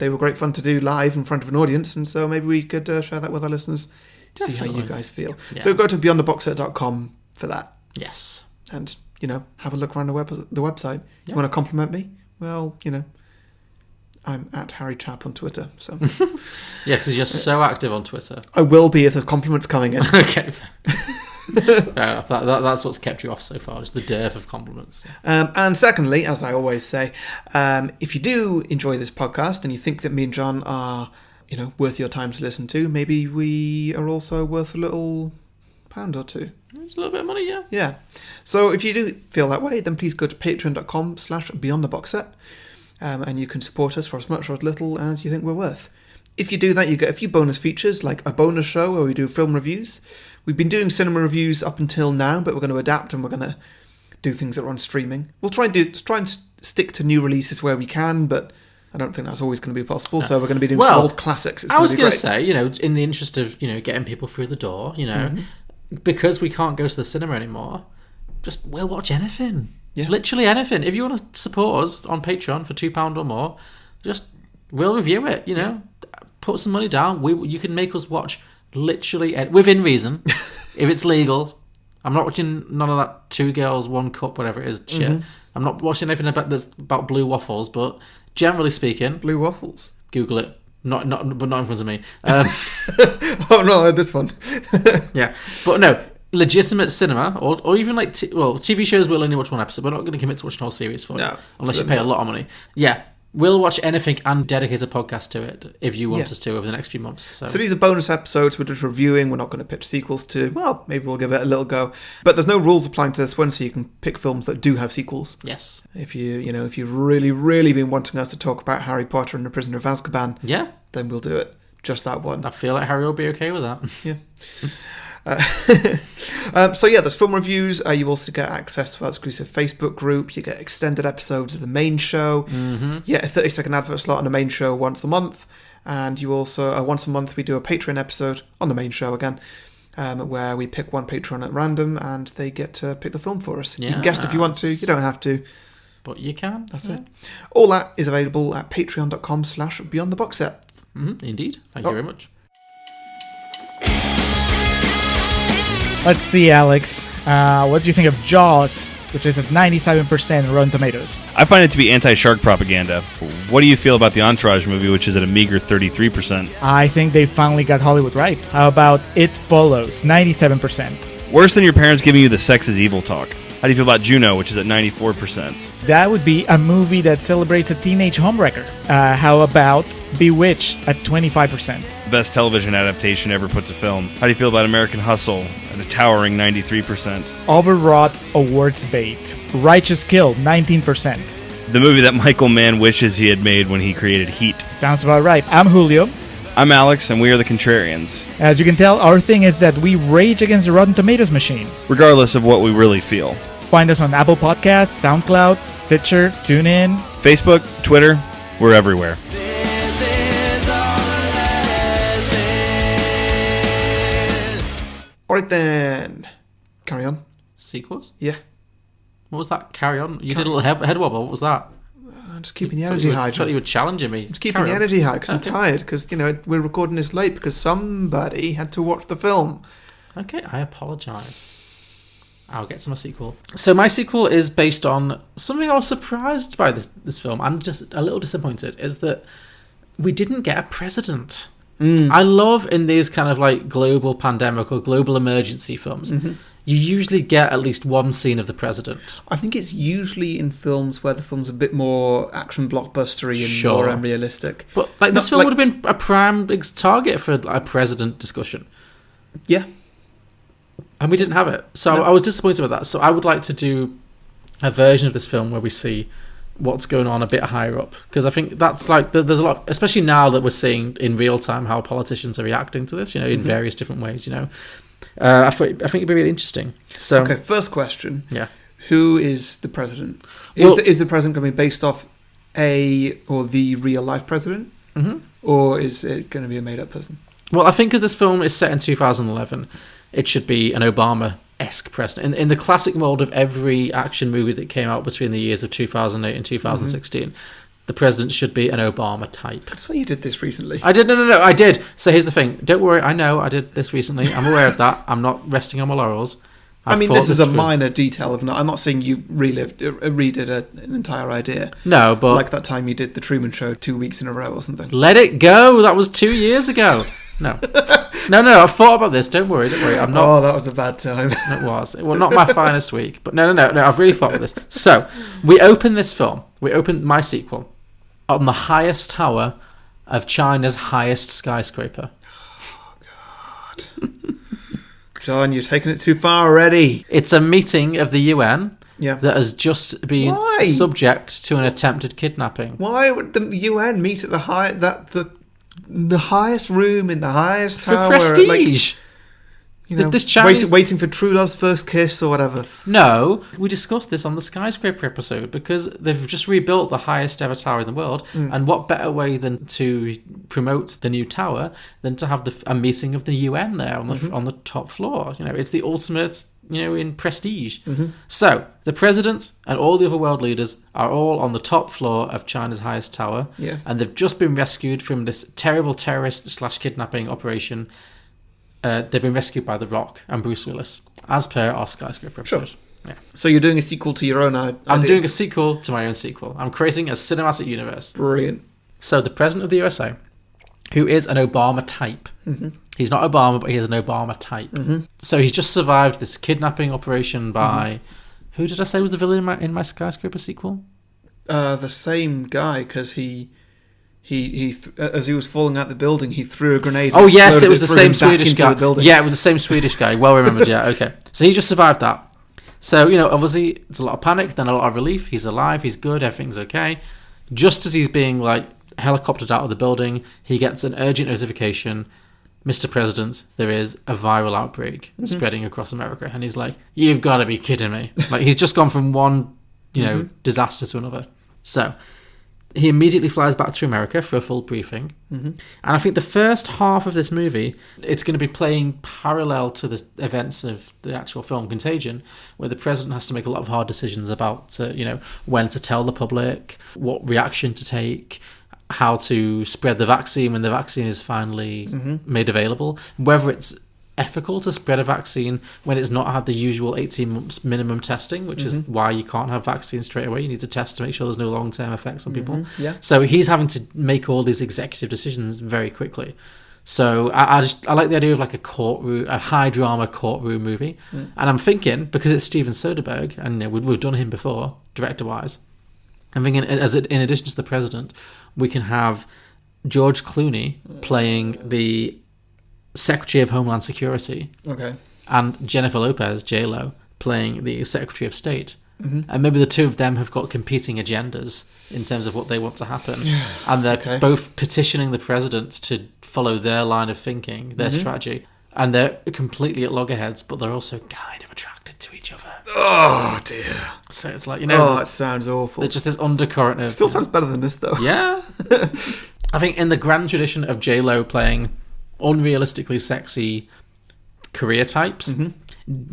were great fun to do live in front of an audience. And so maybe we could share that with our listeners to see how you guys feel. Yeah. So go to beyondtheboxset.com for that. Yes. And, have a look around the website. You want to compliment me? Well, I'm at Harry Chap on Twitter. So yes, because you're so active on Twitter. I will be if there's compliments coming in. Okay. Fair enough. That's what's kept you off so far, just the dearth of compliments. And secondly, as I always say, if you do enjoy this podcast and you think that me and John are, worth your time to listen to, maybe we are also worth a little £1 or 2. It's a little bit of money, yeah. Yeah. So if you do feel that way, then please go to patreon.com/beyondtheboxset. And you can support us for as much or as little as you think we're worth. If you do that, you get a few bonus features, like a bonus show where we do film reviews. We've been doing cinema reviews up until now, but we're going to adapt and we're going to do things that are on streaming. We'll try and stick to new releases where we can, but I don't think that's always going to be possible. So we're going to be doing some old classics. I was going to say, in the interest of getting people through the door, because we can't go to the cinema anymore, we'll watch anything. Yeah. Literally anything. If you want to support us on Patreon for £2 or more, we'll review it. Put some money down. You can make us watch literally within reason, if it's legal. I'm not watching none of that 2 girls 1 cup whatever it is shit. I'm not watching anything about blue waffles. But generally speaking, blue waffles. Google it. But not in front of me. Oh no, this one. Yeah, but no. Legitimate cinema, or even like TV shows, we'll only watch 1 episode. We're not going to commit to watching a whole series for it, unless you pay a lot of money. Yeah, we'll watch anything and dedicate a podcast to it if you want us to over the next few months. So these are bonus episodes. We're just reviewing. We're not going to pitch sequels to. Well, maybe we'll give it a little go. But there's no rules applying to this one, so you can pick films that do have sequels. Yes. If if you've really, really been wanting us to talk about Harry Potter and the Prisoner of Azkaban, then we'll do it. Just that one. I feel like Harry will be okay with that. Yeah. There's film reviews. You also get access to our exclusive Facebook group. You get extended episodes of the main show. You get a 30-second advert slot on the main show once a month, and you also once a month we do a Patreon episode on the main show again. where we pick one patron at random and they get to pick the film for us. You can Yes. guest if you want to. You don't have to. But you can. That's it. All that is available at patreon.com/beyondtheboxset. Indeed. Thank you very much. Let's see, Alex. What do you think of Jaws, which is at 97% Rotten Tomatoes? I find it to be anti-shark propaganda. What do you feel about the Entourage movie, which is at a meager 33%? I think they finally got Hollywood right. How about It Follows, 97%? Worse than your parents giving you the sex is evil talk. How do you feel about Juno, which is at 94%? That would be a movie that celebrates a teenage homewrecker. How about Bewitched at 25%? Best television adaptation ever put to film. How do you feel about American Hustle at a towering 93%? Overwrought awards bait. Righteous Kill, 19%. The movie that Michael Mann wishes he had made when he created Heat. Sounds about right. I'm Julio. I'm Alex, and we are the Contrarians. As you can tell, our thing is that we rage against the Rotten Tomatoes machine. Regardless of what we really feel. Find us on Apple Podcasts, SoundCloud, Stitcher, TuneIn. Facebook, Twitter, we're everywhere. This is all Alright then. Carry on. Sequels? Yeah. What was that? Carry on. You did a little head wobble. What was that? I'm just keeping the energy high. I thought you were challenging me. Just keeping Carry the on. energy high because I'm Okay. tired. Because, we're recording this late because somebody had to watch the film. Okay, I apologise. I'll get to my sequel. So my sequel is based on something I was surprised by this film and just a little disappointed, is that we didn't get a president. I love in these kind of like global pandemic or global emergency films, you usually get at least one scene of the president. I think it's usually in films where the film's a bit more action blockbustery and Sure. more unrealistic. But like this Not film like- would have been a prime target for a president discussion. Yeah. And we didn't have it. So No. I was disappointed with that. So I would like to do a version of this film where we see what's going on a bit higher up. Because I think that's like, there's a lot, especially now that we're seeing in real time how politicians are reacting to this, in various different ways, I think it'd be really interesting. So, Okay, first question. yeah. Who is the president? Well- Is the president going to be based off the real life president? Or is it going to be a made up person? Well, I think as this film is set in 2011, it should be an Obama-esque president. In the classic mold of every action movie that came out between the years of 2008 and 2016, the president should be an Obama type. I swear you did this recently. I did. No, I did. So here's the thing. Don't worry. I know I did this recently. I'm aware of that. I'm not resting on my laurels. I mean, thought this is a through. minor detail of. I'm not saying you redid an entire idea. No, but Like that time you did the Truman Show 2 weeks in a row or something. let it go. That was 2 years ago. No. No. I've thought about this. Don't worry. I'm not. Oh, that was a bad time. It was. Well, not my finest week. But no. I've really thought about this. So we open this film. We open my sequel on the highest tower of China's highest skyscraper. John, you're taking it too far already. It's a meeting of the UN Yeah. that has just been Why? subject to an attempted kidnapping. Why would the UN meet at the highest room in the highest For tower? prestige. This Chinese- waiting for true love's first kiss or whatever. No, we discussed this on the skyscraper episode because they've just rebuilt the highest ever tower in the world, and what better way than to promote the new tower than to have a meeting of the UN there on the top floor? It's the ultimate, in prestige. So the president and all the other world leaders are all on the top floor of China's highest tower, Yeah. and they've just been rescued from this terrible terrorist/kidnapping operation. They've been rescued by The Rock and Bruce Willis, as per our skyscraper episode. Sure. Yeah. So you're doing a sequel to your own idea. I'm doing a sequel to my own sequel. I'm creating a cinematic universe. Brilliant. So the president of the USA, who is an Obama type. He's not Obama, but he is an Obama type. So he's just survived this kidnapping operation by... Who did I say was the villain in my skyscraper sequel? The same guy, because he as he was falling out the building, he threw a grenade. Oh and yes, exploded it was the threw same him back Swedish into guy. the building. Yeah, it was the same Swedish guy. Well remembered. Yeah, okay. So he just survived that. So obviously it's a lot of panic, then a lot of relief. He's alive. He's good. Everything's okay. Just as he's being helicoptered out of the building, he gets an urgent notification. Mr. President, there is a viral outbreak spreading across America, and he's like, "You've got to be kidding me!" He's just gone from one, disaster to another. So He immediately flies back to America for a full briefing. And I think the first half of this movie, it's going to be playing parallel to the events of the actual film Contagion, where the president has to make a lot of hard decisions about, when to tell the public, what reaction to take, how to spread the vaccine when the vaccine is finally made available, whether it's ethical to spread a vaccine when it's not had the usual 18 months minimum testing, which is why you can't have vaccines straight away. You need to test to make sure there's no long-term effects on people. Yeah. So he's having to make all these executive decisions very quickly. So I like the idea of like a high drama courtroom movie. And I'm thinking, because it's Steven Soderbergh, and we've done him before, director-wise, I'm thinking in addition to the president, we can have George Clooney playing the Secretary of Homeland Security, and Jennifer Lopez, J-Lo, playing the Secretary of State. And maybe the two of them have got competing agendas in terms of what they want to happen. And they're both petitioning the president to follow their line of thinking, their strategy. And they're completely at loggerheads, but they're also kind of attracted to each other. Oh, dear. So it's like, it sounds awful. There's just this undercurrent of... Still sounds better than this, though. Yeah. I think in the grand tradition of J-Lo playing unrealistically sexy career types,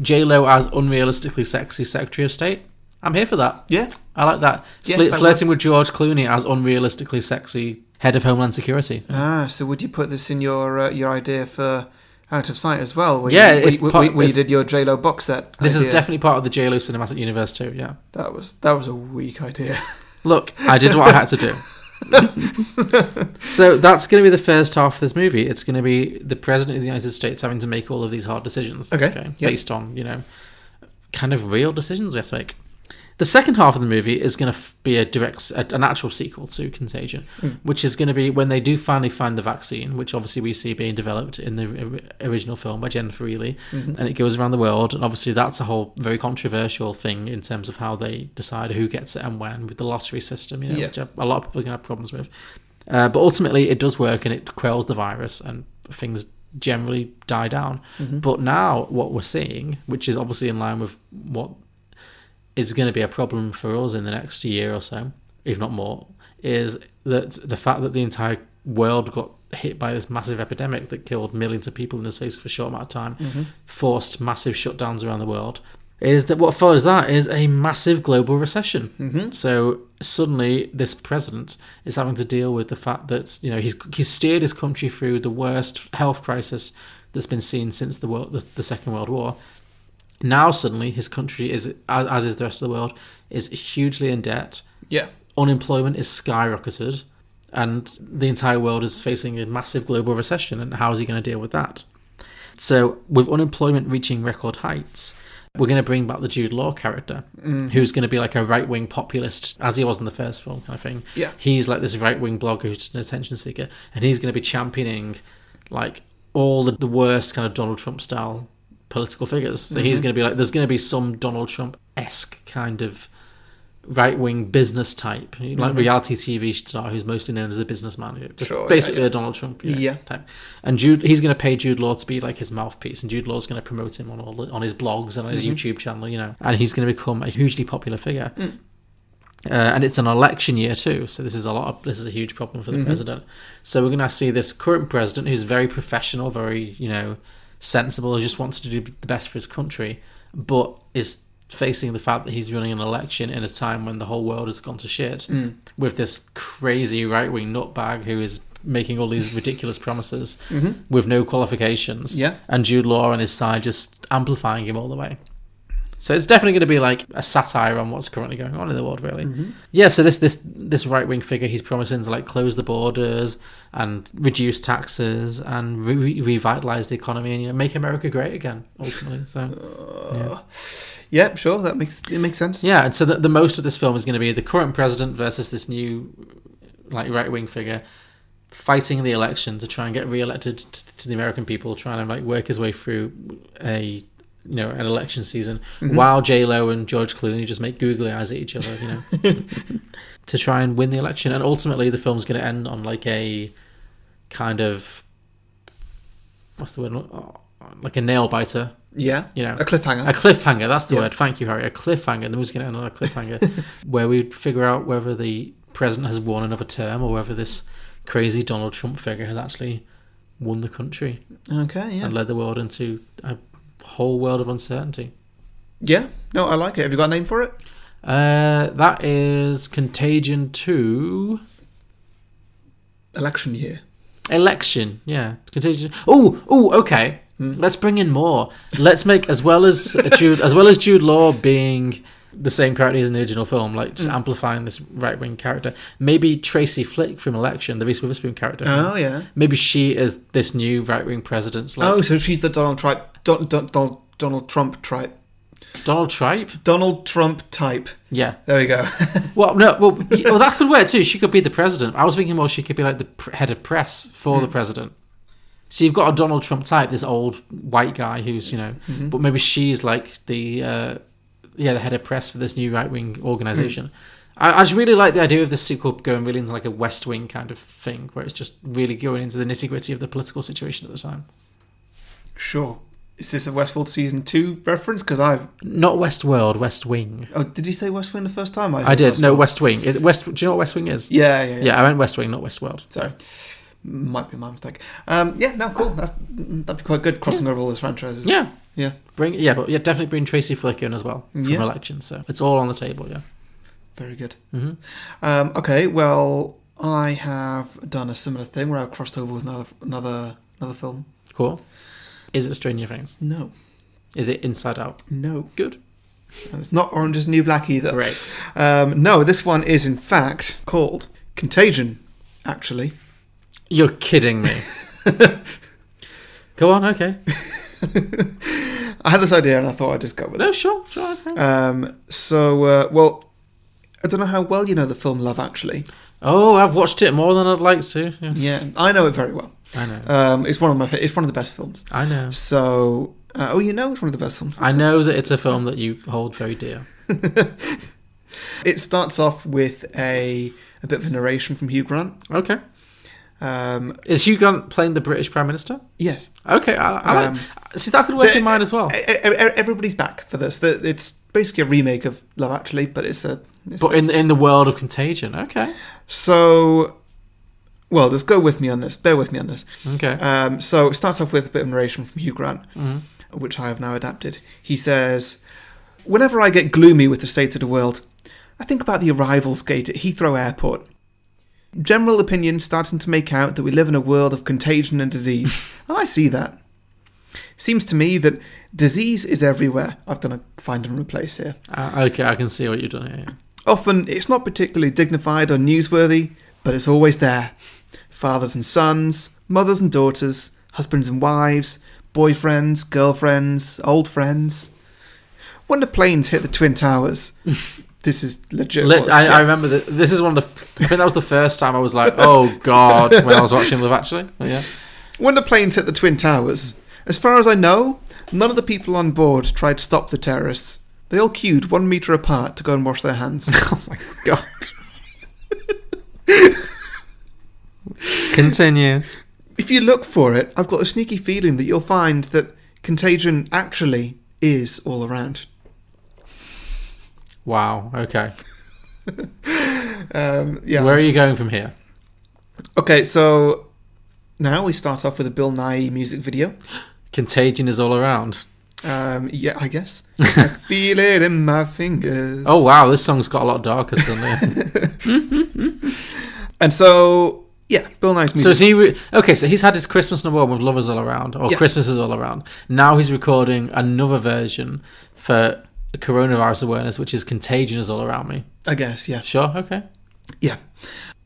J-Lo as unrealistically sexy Secretary of State, I'm here for that. Yeah. I like that. Flirting with George Clooney as unrealistically sexy Head of Homeland Security. So would you put this in your idea for Out of Sight as well? Where you did your J-Lo box set. This is definitely part of the J-Lo cinematic universe too, yeah. That was a weak idea. Look, I did what I had to do. So that's going to be the first half of this movie. It's going to be the president of the United States having to make all of these hard decisions. Based on, kind of real decisions we have to make. The second half of the movie is going to be an actual sequel to Contagion, which is going to be when they do finally find the vaccine, which obviously we see being developed in the original film by Jennifer Reilly, and it goes around the world. And obviously that's a whole very controversial thing in terms of how they decide who gets it and when with the lottery system, which a lot of people are going to have problems with. But ultimately it does work and it quells the virus and things generally die down. But now what we're seeing, which is obviously in line with what is going to be a problem for us in the next year or so, if not more, is that the fact that the entire world got hit by this massive epidemic that killed millions of people in the space of a short amount of time, forced massive shutdowns around the world, is that what follows that is a massive global recession. So suddenly this president is having to deal with the fact that he's steered his country through the worst health crisis that's been seen since the Second World War. Now suddenly his country is, as is the rest of the world, is hugely in debt. Yeah. Unemployment is skyrocketed, and the entire world is facing a massive global recession. And how is he going to deal with that? So with unemployment reaching record heights, we're going to bring back the Jude Law character, who's going to be like a right-wing populist, as he was in the first film, kind of thing. Yeah. He's like this right-wing blogger who's just an attention seeker, and he's going to be championing like all the worst kind of Donald Trump style political figures. So he's going to be like, there's going to be some Donald Trump-esque kind of right-wing business type, like reality TV star who's mostly known as a businessman, just basically a Donald Trump type. And he's going to pay Jude Law to be like his mouthpiece, and Jude Law's going to promote him on his blogs and on his YouTube channel, and he's going to become a hugely popular figure. And it's an election year too, so this is a huge problem for the president. So we're going to see this current president who's very professional, very sensible, who just wants to do the best for his country, but is facing the fact that he's running an election in a time when the whole world has gone to shit, with this crazy right-wing nutbag who is making all these ridiculous promises with no qualifications, and Jude Law on his side just amplifying him all the way. So it's definitely going to be like a satire on what's currently going on in the world, really. Yeah, so this right-wing figure, he's promising to like close the borders and reduce taxes and revitalise the economy and make America great again, ultimately. So, yeah, sure, it makes sense. Yeah, and so the most of this film is going to be the current president versus this new like right-wing figure fighting the election to try and get re-elected to the American people, trying to like work his way through an election season, while J-Lo and George Clooney just make googly eyes at each other, to try and win the election. And ultimately the film's going to end on like a kind of, what's the word, like a nail biter. A cliffhanger. A cliffhanger, that's the word. Thank you, Harry. A cliffhanger. The movie's going to end on a cliffhanger where we figure out whether the president has won another term or whether this crazy Donald Trump figure has actually won the country. Okay, yeah. And led the world into a whole world of uncertainty. Yeah, no, I like it. Have you got a name for it? That is Contagion 2. Election year. Election, yeah. Contagion. Oh, okay. Let's bring in more. Let's make as well as Jude Law being the same character as in the original film, like just amplifying this right wing character. Maybe Tracy Flick from Election, the Reese Witherspoon character. Oh yeah. Maybe she is this new right wing president's. Like, so she's the Donald Trump type. Donald Tripe? Donald Trump type. Yeah. There we go. Well, that could work too. She could be the president. I was thinking more she could be like the head of press for the president. So you've got a Donald Trump type, this old white guy who's, but maybe she's like the head of press for this new right-wing organisation. I just really like the idea of this sequel going really into like a West Wing kind of thing, where it's just really going into the nitty-gritty of the political situation at the time. Sure. Is this a Westworld Season 2 reference? Because I've... Not Westworld, West Wing. Oh, did you say West Wing the first time? I did. Westworld. No, West Wing. Do you know what West Wing is? Yeah. Yeah, I meant West Wing, not Westworld. Sorry. Might be my mistake. Yeah, no, cool. That'd be quite good, crossing over all those franchises. Yeah. Yeah. Definitely bring Tracy Flick in as well from Election. So it's all on the table, yeah. Very good. Mm-hmm. Okay, well, I have done a similar thing where I've crossed over with another film. Cool. Is it Stranger Things? No. Is it Inside Out? No. Good. And it's not Orange is the New Black either. Right. No, this one is in fact called Contagion, actually. You're kidding me. Go on, okay. I had this idea and I thought I'd just go with it. No, sure. Okay. Well, I don't know how well you know the film Love Actually. Oh, I've watched it more than I'd like to. Yeah, I know it very well. I know. It's one of the best films. I know. So, you know it's one of the best films. I know that it's a film that you hold very dear. It starts off with a bit of a narration from Hugh Grant. Okay. Is Hugh Grant playing the British Prime Minister? Yes. Okay, I like... See, that could work in mine as well. Everybody's back for this. It's basically a remake of Love Actually, but in the world of Contagion. Okay. So... Well, just go with me on this. Bear with me on this. Okay. So it starts off with a bit of narration from Hugh Grant, which I have now adapted. He says, "Whenever I get gloomy with the state of the world, I think about the arrivals gate at Heathrow Airport. General opinion starting to make out that we live in a world of contagion and disease, and I see that. Seems to me that disease is everywhere." I've done a find and replace here. Okay, I can see what you've done here. "Often it's not particularly dignified or newsworthy, but it's always there. Fathers and sons, mothers and daughters, husbands and wives, boyfriends, girlfriends, old friends. When the planes hit the Twin Towers..." This is legit. I remember that. This is one of the... I think that was the first time I was like, oh, God, when I was watching Love Actually. But yeah. "When the planes hit the Twin Towers, as far as I know, none of the people on board tried to stop the terrorists. They all queued 1 metre apart to go and wash their hands." Oh, my God. Continue. "If you look for it, I've got a sneaky feeling that you'll find that contagion actually is all around." Wow, okay. Yeah. Where are you going from here? Okay, so now we start off with a Bill Nye music video. Contagion is all around. Yeah, I guess. I feel it in my fingers. Oh, wow, this song's got a lot darker suddenly. And so... Yeah, Bill Nye's music. So is he... so he's had his Christmas number one with Lovers All Around, or Christmas is All Around. Now he's recording another version for coronavirus awareness, which is Contagion is All Around Me. I guess, yeah. Sure, okay. Yeah.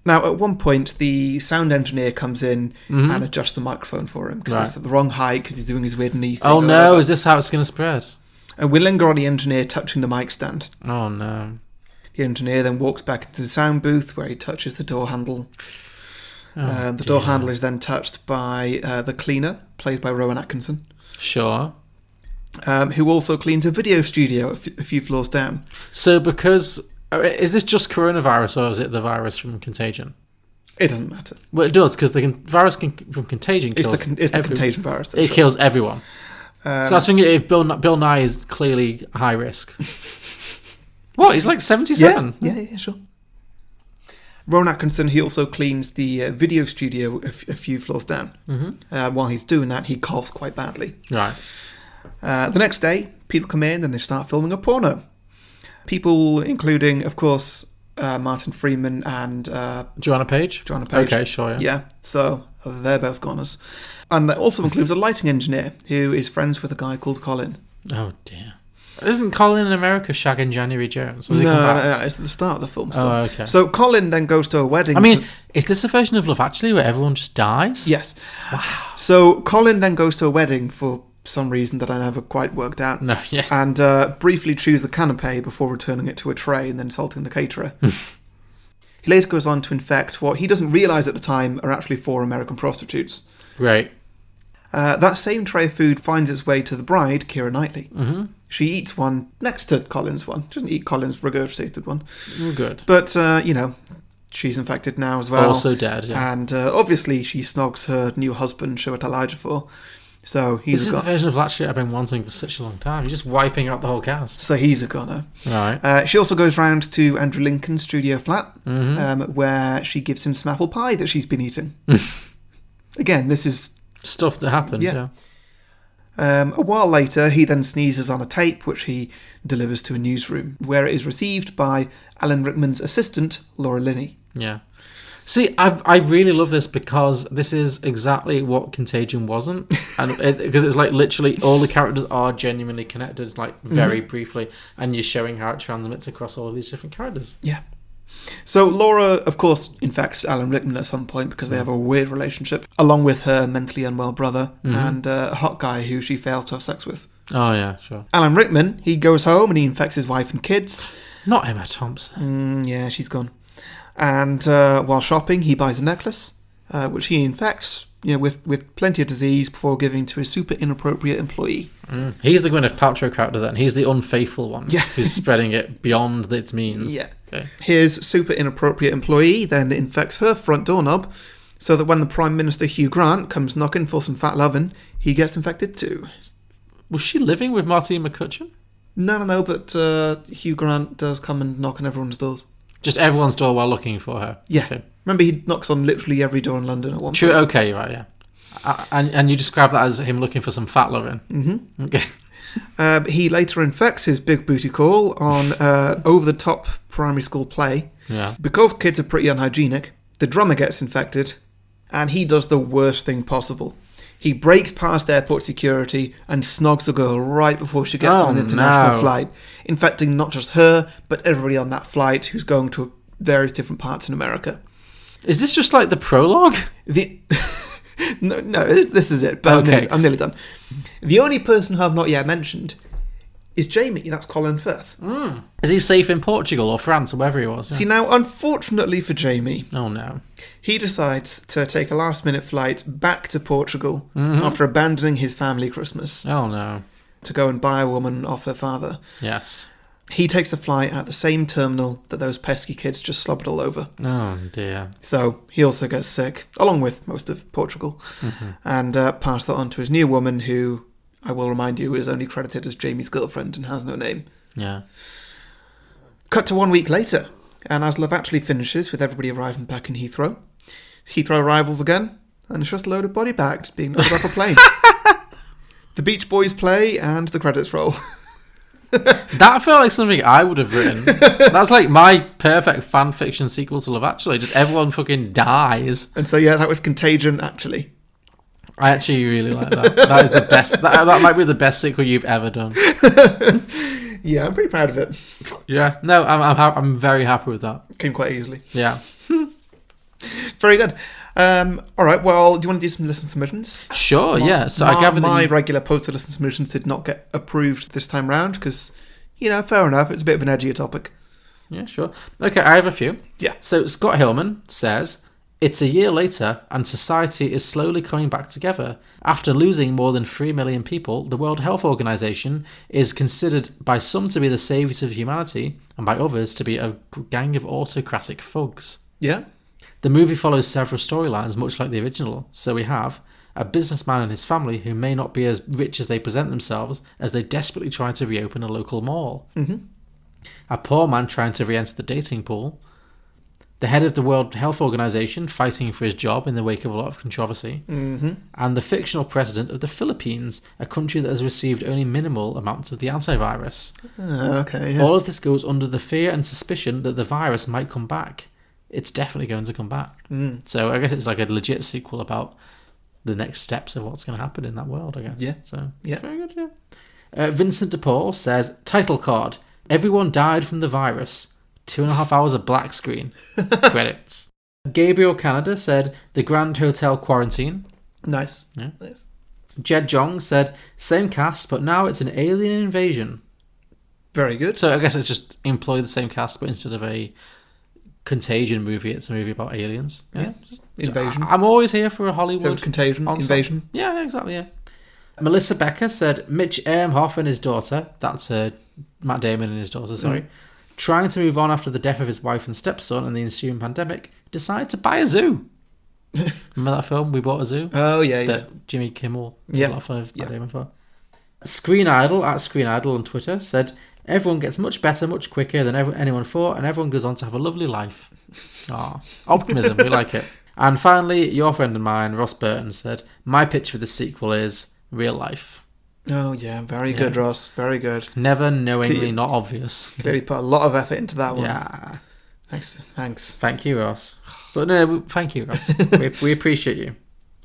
Now, at one point, the sound engineer comes in and adjusts the microphone for him, because it's at the wrong height, because he's doing his weird knee thing. Oh no, is this how it's going to spread? And we linger on the engineer touching the mic stand. Oh no. The engineer then walks back into the sound booth, where he touches the door handle. The door handle is then touched by the cleaner, played by Rowan Atkinson. Sure. Who also cleans a video studio a few floors down. So because... Is this just coronavirus, or is it the virus from Contagion? It doesn't matter. Well, it does, because the virus from Contagion kills... It's the Contagion virus. It kills everyone. So I was thinking if Bill Nye is clearly high risk. What? He's like 77? Yeah, sure. Rowan Atkinson, he also cleans the video studio a few floors down. While he's doing that, he coughs quite badly. Right. The next day, people come in and they start filming a porno. People including, of course, Martin Freeman and... Joanna Page? Joanna Page. Okay, sure, yeah. Yeah, so they're both goners. And that also includes a lighting engineer who is friends with a guy called Colin. Oh, dear. Isn't Colin in America shagging January Jones? Was he come No, back? it's at the start of the film still. Oh, okay. So Colin then goes to a wedding. I mean, is this a version of Love Actually where everyone just dies? Yes. Wow. So Colin then goes to a wedding for some reason that I never quite worked out. No, yes. And briefly chews the canapé before returning it to a tray and then insulting the caterer. He later goes on to infect what he doesn't realise at the time are actually 4 American prostitutes. Right. That same tray of food finds its way to the bride, Keira Knightley. Mm-hmm. She eats one next to Colin's one. She doesn't eat Colin's regurgitated one. Good. But, she's infected now as well. Also dead, yeah. And obviously she snogs her new husband, Sherwood Elijah, for. So this is the version of Love Actually I've been wanting for such a long time. You're just wiping out the whole cast. So he's a goner. Right. She also goes round to Andrew Lincoln's studio flat, where she gives him some apple pie that she's been eating. Again, this is... stuff that happened, yeah. A while later, he then sneezes on a tape, which he delivers to a newsroom, where it is received by Alan Rickman's assistant, Laura Linney. Yeah. See, I really love this because this is exactly what Contagion wasn't, and because it's like literally all the characters are genuinely connected, like very briefly, and you're showing how it transmits across all of these different characters. Yeah. So Laura, of course, infects Alan Rickman at some point because they have a weird relationship, along with her mentally unwell brother and a hot guy who she fails to have sex with. Oh, yeah, sure. Alan Rickman, he goes home and he infects his wife and kids. Not Emma Thompson. Yeah, she's gone. And while shopping, he buys a necklace, which he infects, with plenty of disease before giving to a super inappropriate employee. He's the Gwyneth Paltrow character then. He's the unfaithful one who's spreading it beyond its means. Yeah. Okay. His super inappropriate employee then infects her front doorknob, so that when the Prime Minister Hugh Grant comes knocking for some fat lovin', he gets infected too. Was she living with Martine McCutcheon? No, but Hugh Grant does come and knock on everyone's doors. Just everyone's door while looking for her. Yeah. Okay. Remember, he knocks on literally every door in London at one True. point. Okay. Right. Yeah. And you describe that as him looking for some fat loving. Mm-hmm. Okay. He later infects his big booty call on over-the-top primary school play. Yeah. Because kids are pretty unhygienic, the drummer gets infected, and he does the worst thing possible. He breaks past airport security and snogs the girl right before she gets on an international flight, infecting not just her, but everybody on that flight who's going to various different parts in America. Is this just like the prologue? No, this is it, but okay. I'm nearly done. The only person who I've not yet mentioned is Jamie. That's Colin Firth. Is he safe in Portugal or France or wherever he was? Yeah. See, now, unfortunately for Jamie... Oh, no. He decides to take a last-minute flight back to Portugal after abandoning his family Christmas. Oh, no. To go and buy a woman off her father. Yes. He takes a flight at the same terminal that those pesky kids just slobbered all over. Oh, dear. So he also gets sick, along with most of Portugal, and passed that on to his new woman, who, I will remind you, is only credited as Jamie's girlfriend and has no name. Yeah. Cut to 1 week later, and as Love Actually finishes with everybody arriving back in Heathrow arrivals again, and it's just a load of body bags being loaded off a plane. The Beach Boys play, and the credits roll. That felt like something I would have written. That's like my perfect fan fiction sequel to Love Actually. Just everyone fucking dies. And so, yeah, that was Contagion, actually. I actually really like that. That is the best. That might be the best sequel you've ever done. Yeah, I'm pretty proud of it. Yeah. No, I'm very happy with that. Came quite easily. Yeah. Very good. All right, well, do you want to do some listen submissions? Sure, yeah. So I gather my regular posted listen submissions did not get approved this time round because, fair enough, it's a bit of an edgier topic. Yeah, sure. Okay, I have a few. Yeah. So Scott Hillman says, it's a year later and society is slowly coming back together. After losing more than 3 million people, the World Health Organization is considered by some to be the saviors of humanity and by others to be a gang of autocratic thugs. Yeah. The movie follows several storylines much like the original. So we have a businessman and his family who may not be as rich as they present themselves as they desperately try to reopen a local mall. Mm-hmm. A poor man trying to re-enter the dating pool. the head of the World Health Organization fighting for his job in the wake of a lot of controversy, and the fictional president of the Philippines, a country that has received only minimal amounts of the antivirus. Okay, yeah. All of this goes under the fear and suspicion that the virus might come back. It's definitely going to come back. So I guess it's like a legit sequel about the next steps of what's going to happen in that world, I guess. Yeah. So, Yeah. very good, yeah. Vincent DePaul says, title card, everyone died from the virus. 2.5 hours of black screen. Credits. Gabriel Canada said, the Grand Hotel Quarantine. Nice. Yeah. Nice. Jed Jong said, same cast, but now it's an alien invasion. Very good. So I guess it's just employ the same cast, but instead of a Contagion movie, it's a movie about aliens. Yeah. Invasion. I'm always here for a Hollywood Contagion, ensemble. invasion. Yeah, exactly, yeah. Melissa Becker said, Mitch Ehrhoff and his daughter, that's Matt Damon and his daughter, sorry, trying to move on after the death of his wife and stepson and the ensuing pandemic, decide to buy a zoo. Remember that film, We Bought a Zoo? Oh, yeah, yeah. That Jimmy Kimmel did Yeah. a lot of fun of Yeah. Matt Damon for. Screen Idol, at Screen Idol on Twitter, said, everyone gets much better, much quicker than anyone thought, and everyone goes on to have a lovely life. Ah, optimism, we like it. And finally, your friend and mine, Ross Burton, said, my pitch for the sequel is real life. Oh, yeah. Very good, Ross. Very good. Never knowingly not obvious. Clearly put a lot of effort into that one. Yeah. Thanks. Thank you, Ross. But no, thank you, Ross. we appreciate you,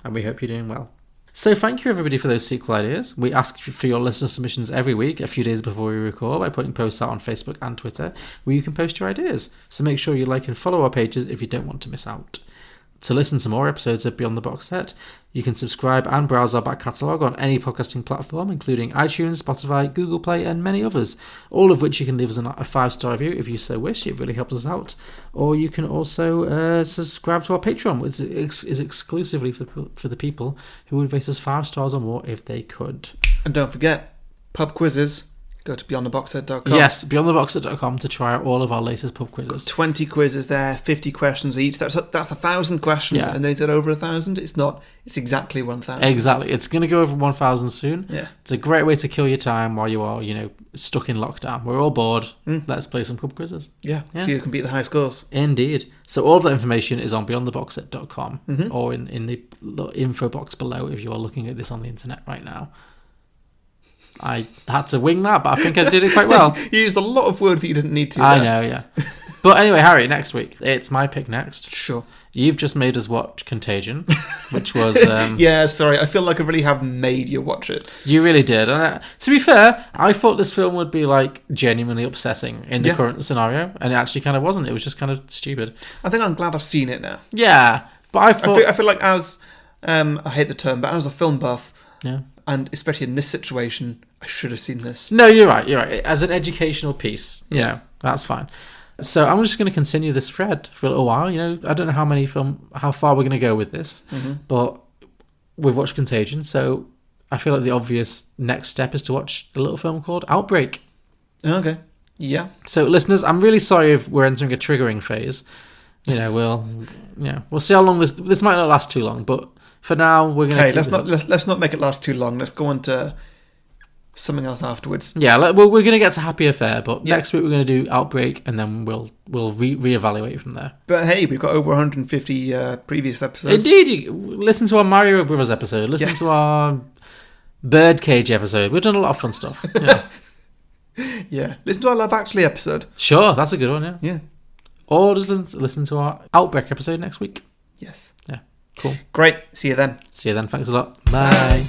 and we hope you're doing well. So thank you, everybody, for those sequel ideas. We ask for your listener submissions every week, a few days before we record, by putting posts out on Facebook and Twitter, where you can post your ideas. So make sure you like and follow our pages if you don't want to miss out. To listen to more episodes of Beyond the Box Set, you can subscribe and browse our back catalogue on any podcasting platform, including iTunes, Spotify, Google Play, and many others, all of which you can leave us a 5-star review if you so wish. It really helps us out. Or you can also subscribe to our Patreon, which is exclusively for the people who would rate us 5 stars or more if they could. And don't forget, pub quizzes. Go to beyondtheboxset.com. Yes, beyondtheboxset.com to try out all of our latest pub quizzes. 20 quizzes there, 50 questions each. That's 1,000 questions, Yeah. and then is it over 1,000? It's not. It's exactly 1,000. Exactly. It's going to go over 1,000 soon. Yeah. It's a great way to kill your time while you are, stuck in lockdown. We're all bored. Let's play some pub quizzes. Yeah, so you can beat the high scores. Indeed. So all of that information is on beyondtheboxset.com or in the info box below if you are looking at this on the internet right now. I had to wing that, but I think I did it quite well. You used a lot of words that you didn't need to. I know, yeah. But anyway, Harry, next week. It's my pick next. Sure. You've just made us watch Contagion, which was... yeah, sorry. I feel like I really have made you watch it. You really did. And to be fair, I thought this film would be like genuinely upsetting in the current scenario, and it actually kind of wasn't. It was just kind of stupid. I think I'm glad I've seen it now. Yeah, but I thought... I feel like as... I hate the term, but as a film buff... Yeah. And especially in this situation, I should have seen this. No, you're right. As an educational piece, that's fine. So I'm just going to continue this thread for a little while. I don't know how far we're going to go with this, but we've watched Contagion, so I feel like the obvious next step is to watch a little film called Outbreak. Okay. Yeah. So listeners, I'm really sorry if we're entering a triggering phase. We'll see how long this might not last too long, but for now we're going to. Hey, let's not make it last too long. Let's go on to something else afterwards. Yeah, we're going to get to Happy Affair, but next week we're going to do Outbreak, and then we'll reevaluate from there. But hey, we've got over 150 previous episodes. Indeed, listen to our Mario Brothers episode. Listen to our Birdcage episode. We've done a lot of fun stuff. Yeah. Yeah, listen to our Love Actually episode. Sure, that's a good one. Yeah. Yeah. Or just listen to our Outbreak episode next week. Yes. Yeah. Cool. Great. See you then. See you then. Thanks a lot. Bye.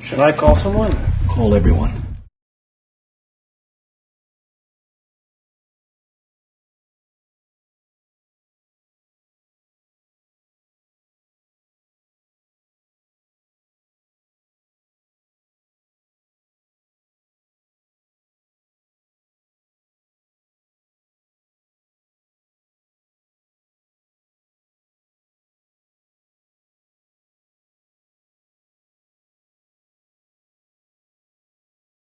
Should I call someone? Call everyone.